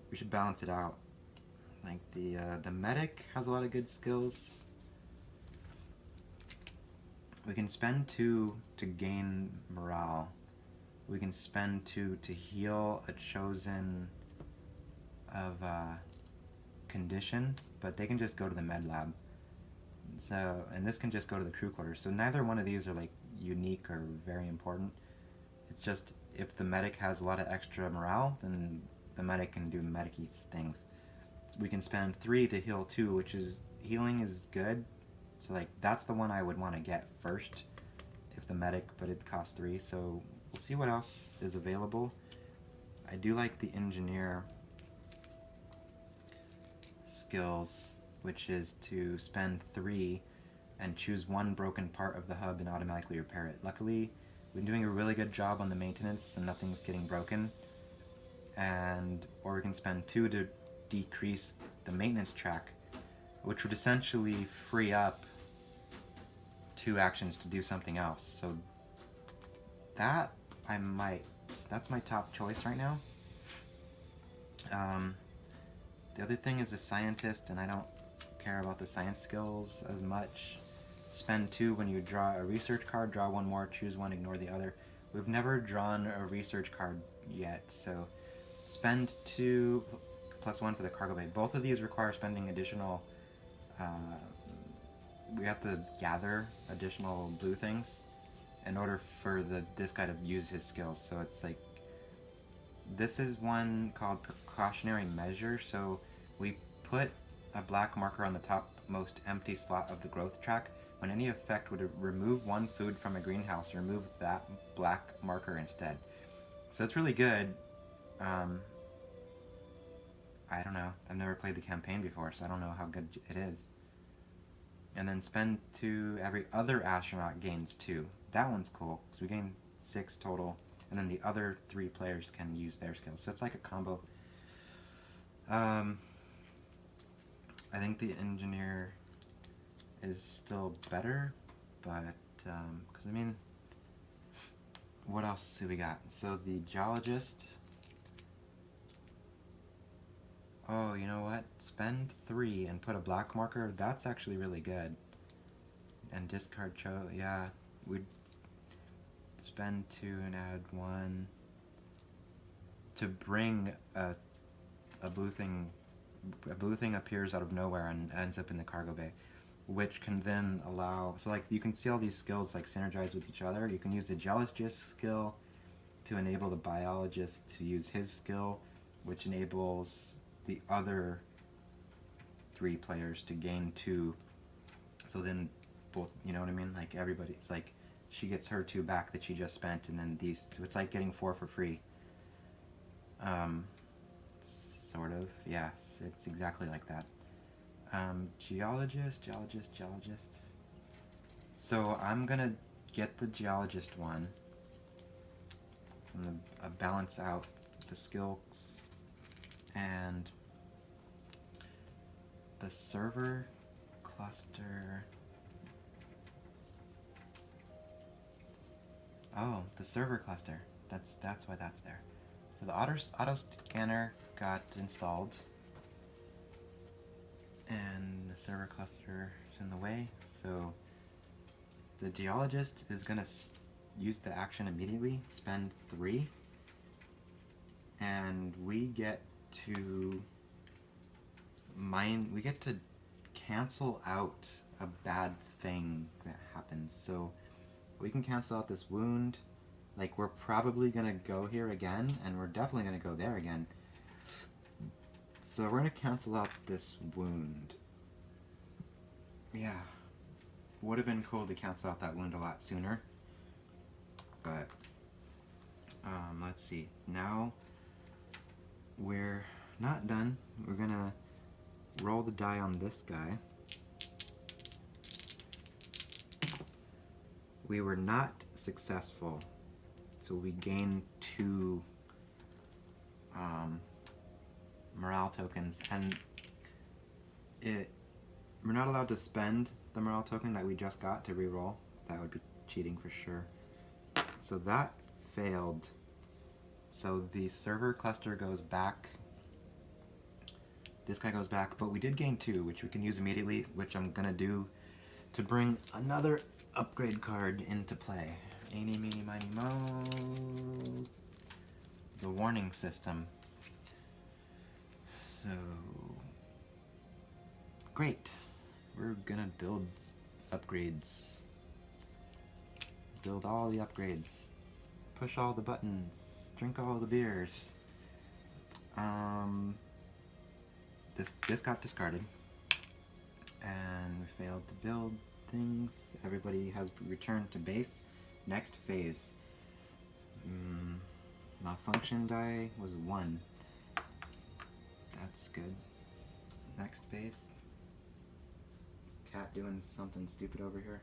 Speaker 1: we should balance it out. Like the medic has a lot of good skills. We can spend 2 to gain morale. We can spend 2 to heal a chosen of condition, but they can just go to the med lab. So, and this can just go to the crew quarters. So neither one of these are like unique or very important. It's just if the medic has a lot of extra morale, then the medic can do medic-y things. So we can spend 3 to heal 2, which is, healing is good. So like that's the one I would want to get first if the medic, but it costs 3. So we'll see what else is available. I do like the engineer skills, which is to spend 3 and choose 1 broken part of the hub and automatically repair it. Luckily, we've been doing a really good job on the maintenance and nothing's getting broken. Or we can spend 2 to decrease the maintenance track, which would essentially free up 2 actions to do something else. So that that's my top choice right now. The other thing is a scientist, and I don't care about the science skills as much. Spend 2 when you draw a research card, draw 1 more, choose 1, ignore the other. We've never drawn a research card yet, so spend 2 plus 1 for the cargo bay. Both of these require spending additional, we have to gather additional blue things in order for this guy to use his skills. So it's like, this is one called precautionary measure. So we put a black marker on the topmost empty slot of the growth track. When any effect would remove 1 food from a greenhouse, remove that black marker instead. So it's really good. I don't know. I've never played the campaign before, so I don't know how good it is. And then spend 2, every other astronaut gains 2. That one's cool, because we gain 6 total, and then the other 3 players can use their skills. So it's like a combo. I think the engineer is still better, but, because I mean, what else do we got? So the geologist, oh, you know what? Spend 3 and put a black marker. That's actually really good. And discard yeah, we'd spend 2 and add 1 to bring a blue thing. A blue thing appears out of nowhere and ends up in the cargo bay, which can then allow, so like you can see all these skills like synergize with each other. You can use the geologist skill to enable the biologist to use his skill, which enables the other 3 players to gain 2. So then both, you know what I mean? Like everybody's like, she gets her 2 back that she just spent, and then these, so it's like getting 4 for free. Sort of, yes, it's exactly like that. Geologist. So I'm gonna get the geologist one. So I'm gonna balance out the skills and the server cluster. Oh, the server cluster. That's why that's there. So the auto scanner got installed, and the server cluster is in the way. So the geologist is gonna use the action immediately, spend 3, and we get to we get to cancel out a bad thing that happens. So we can cancel out this wound. Like, we're probably gonna go here again, and we're definitely gonna go there again. So we're gonna cancel out this wound. Yeah. Would have been cool to cancel out that wound a lot sooner. But, let's see. Now, we're not done. We're gonna roll the die on this guy. We were not successful. So we gain 2 morale tokens, and we're not allowed to spend the morale token that we just got to reroll. That would be cheating for sure. So that failed. So the server cluster goes back. This guy goes back, but we did gain 2, which we can use immediately, which I'm gonna do to bring another upgrade card into play. Eeny, meeny, miny, mo. The warning system. So, great. We're gonna build upgrades. Build all the upgrades. Push all the buttons. Drink all the beers. This got discarded. And we failed to build things. Everybody has returned to base. Next phase. Malfunction die was 1. That's good. Next phase. Cat doing something stupid over here.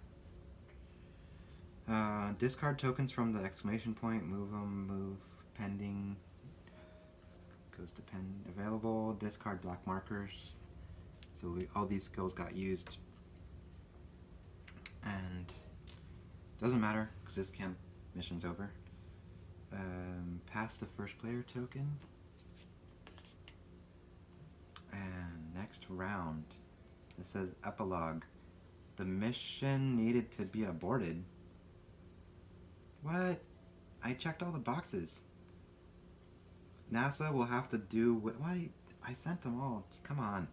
Speaker 1: Discard tokens from the exclamation point. Move them. Move. Pending. Goes to pen. Available. Discard black markers. So all these skills got used. And doesn't matter because this camp mission's over. Pass the first player token. And next round. It says epilogue. The mission needed to be aborted. What? I checked all the boxes. NASA will have to do with... Why? I sent them all. Come on.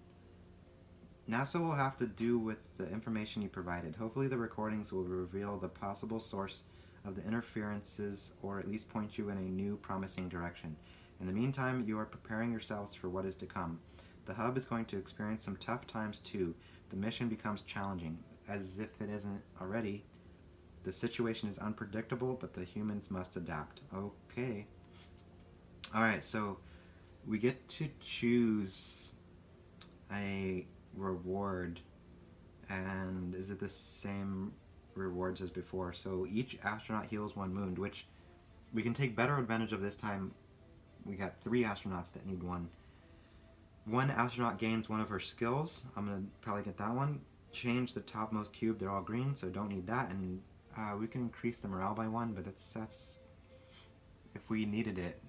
Speaker 1: NASA will have to do with the information you provided. Hopefully the recordings will reveal the possible source of the interferences, or at least point you in a new, promising direction. In the meantime, you are preparing yourselves for what is to come. The hub is going to experience some tough times too. The mission becomes challenging, as if it isn't already. The situation is unpredictable, but the humans must adapt. Okay. Alright, so we get to choose a reward, and is it the same rewards as before? So each astronaut heals 1 wound, which we can take better advantage of this time. We got 3 astronauts that need 1. 1 astronaut gains 1 of her skills. I'm gonna probably get that one. Change the topmost cube, they're all green, so don't need that. And we can increase the morale by 1, but that's if we needed it.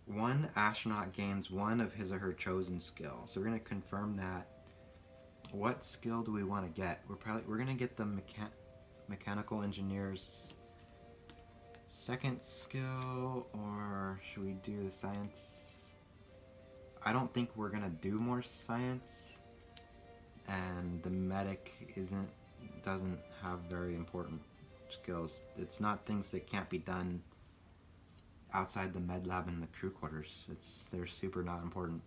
Speaker 1: 1 astronaut gains 1 of his or her chosen skill. So we're gonna confirm that. What skill do we want to get? We're gonna get the mechanical engineer's second skill, or should we do the science? I don't think we're gonna do more science, and the medic doesn't have very important skills. It's not things that can't be done outside the med lab and the crew quarters. They're super not important.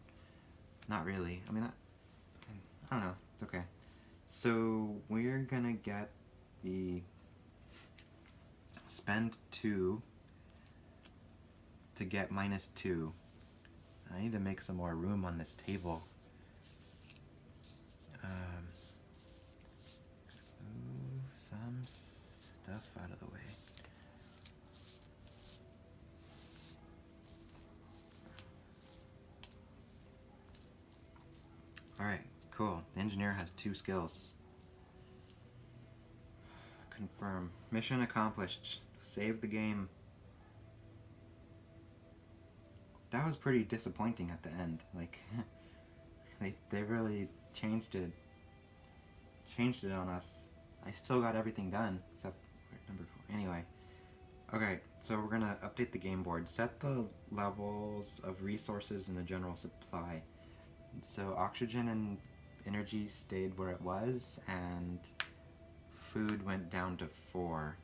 Speaker 1: Not really. I mean, I don't know. It's okay. So we're gonna get the spend 2 to get -2. I need to make some more room on this table. Move some stuff out of the way. Alright, cool. The engineer has 2 skills. Confirm. Mission accomplished. Save the game. That was pretty disappointing at the end. Like, they really changed it on us. I still got everything done, except number 4. Anyway. Okay, so we're gonna update the game board. Set the levels of resources in the general supply. So oxygen and energy stayed where it was, and food went down to 4.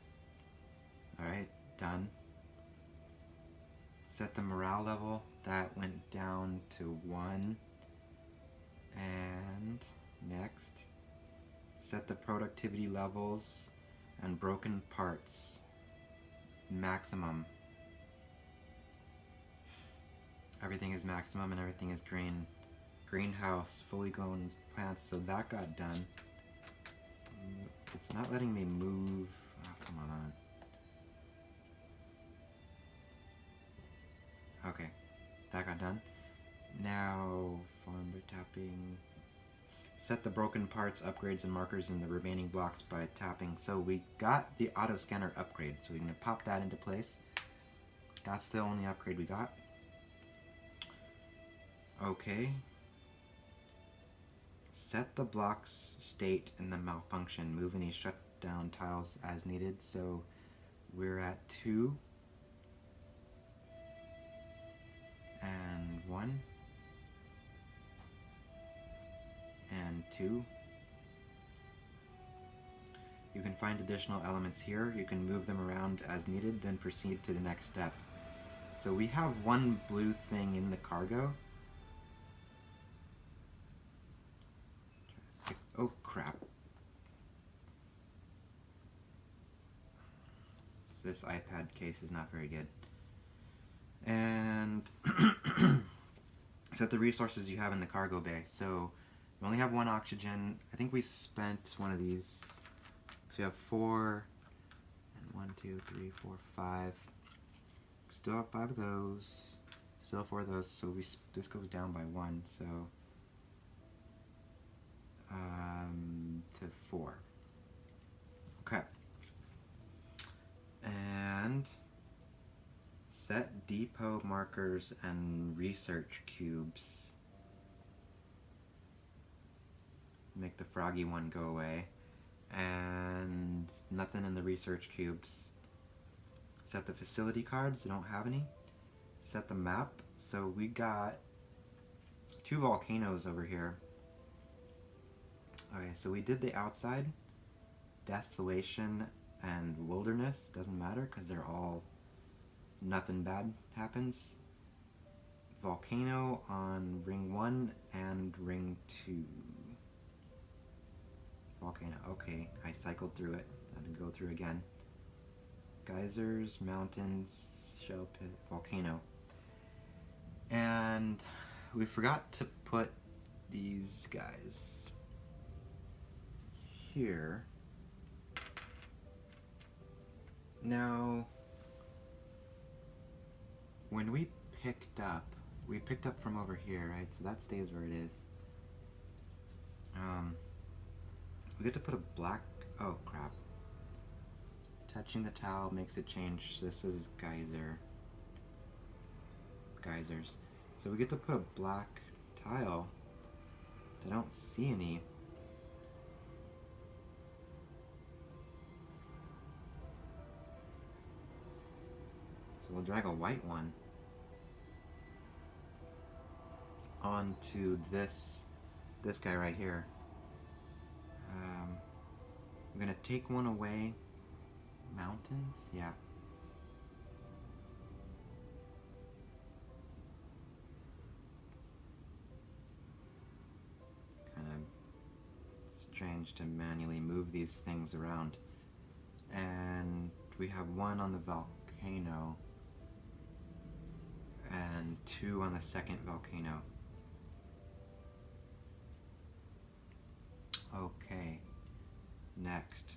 Speaker 1: Alright, done. Set the morale level. That went down to 1. And next, set the productivity levels and broken parts maximum. Everything is maximum and everything is green. Greenhouse, fully grown plants, so that got done. It's not letting me move. Oh, come on. Okay, that got done. Now, farm by tapping. Set the broken parts, upgrades, and markers in the remaining blocks by tapping. So we got the auto scanner upgrade, so we're going to pop that into place. That's the only upgrade we got. Okay. Set the block's state in the malfunction. Move any shutdown tiles as needed. So we're at 2. And 1. And 2. You can find additional elements here. You can move them around as needed, then proceed to the next step. So we have 1 blue thing in the cargo. Oh crap. This iPad case is not very good. And set the resources you have in the cargo bay. So we only have 1 oxygen. I think we spent one of these. So we have 4, and 1, 2, 3, 4, 5. Still have 5 of those. Still 4 of those. So this goes down by 1. So to 4. Okay. And set depot markers and research cubes. Make the froggy one go away. And nothing in the research cubes. Set the facility cards. I don't have any. Set the map. So we got 2 volcanoes over here. Okay, so we did the outside. Desolation and wilderness. Doesn't matter because they're all... nothing bad happens. Volcano on ring 1 and ring 2. Volcano. Okay, I cycled through it. I had to go through again. Geysers, mountains, shell pit, volcano. And we forgot to put these guys here. Now, when we picked up from over here, right? So that stays where it is. We get to put a black, oh crap. Touching the towel makes it change. This is geysers. So we get to put a black tile. I don't see any. So we'll drag a white one onto this guy right here. I'm gonna take one away. Mountains? Yeah. Kind of strange to manually move these things around. And we have one on the volcano. and 2 on the second volcano. Okay, next,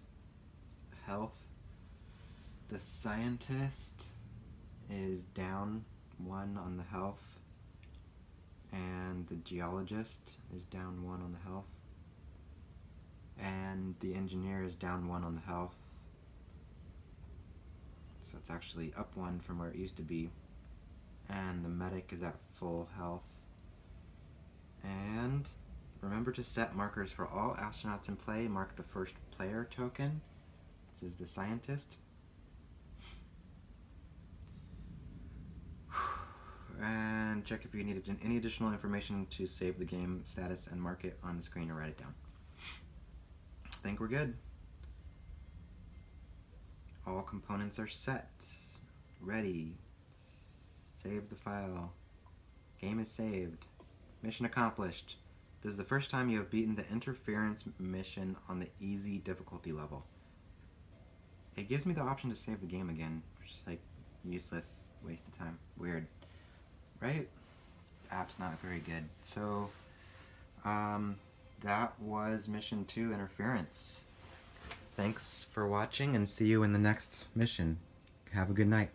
Speaker 1: health. The scientist is down 1 on the health, and the geologist is down 1 on the health, and the engineer is down 1 on the health. So it's actually up 1 from where it used to be, and the medic is at full health. And remember to set markers for all astronauts in play. Mark the first player token. This is the scientist. And check if you needed any additional information to save the game status and mark it on the screen or write it down. I think we're good. All components are set. Ready. Save the file. Game is saved. Mission accomplished. This is the first time you have beaten the interference mission on the easy difficulty level. It gives me the option to save the game again, which is like useless, waste of time. Weird. Right? This app's not very good. So, that was Mission 2, Interference. Thanks for watching, and see you in the next mission. Have a good night.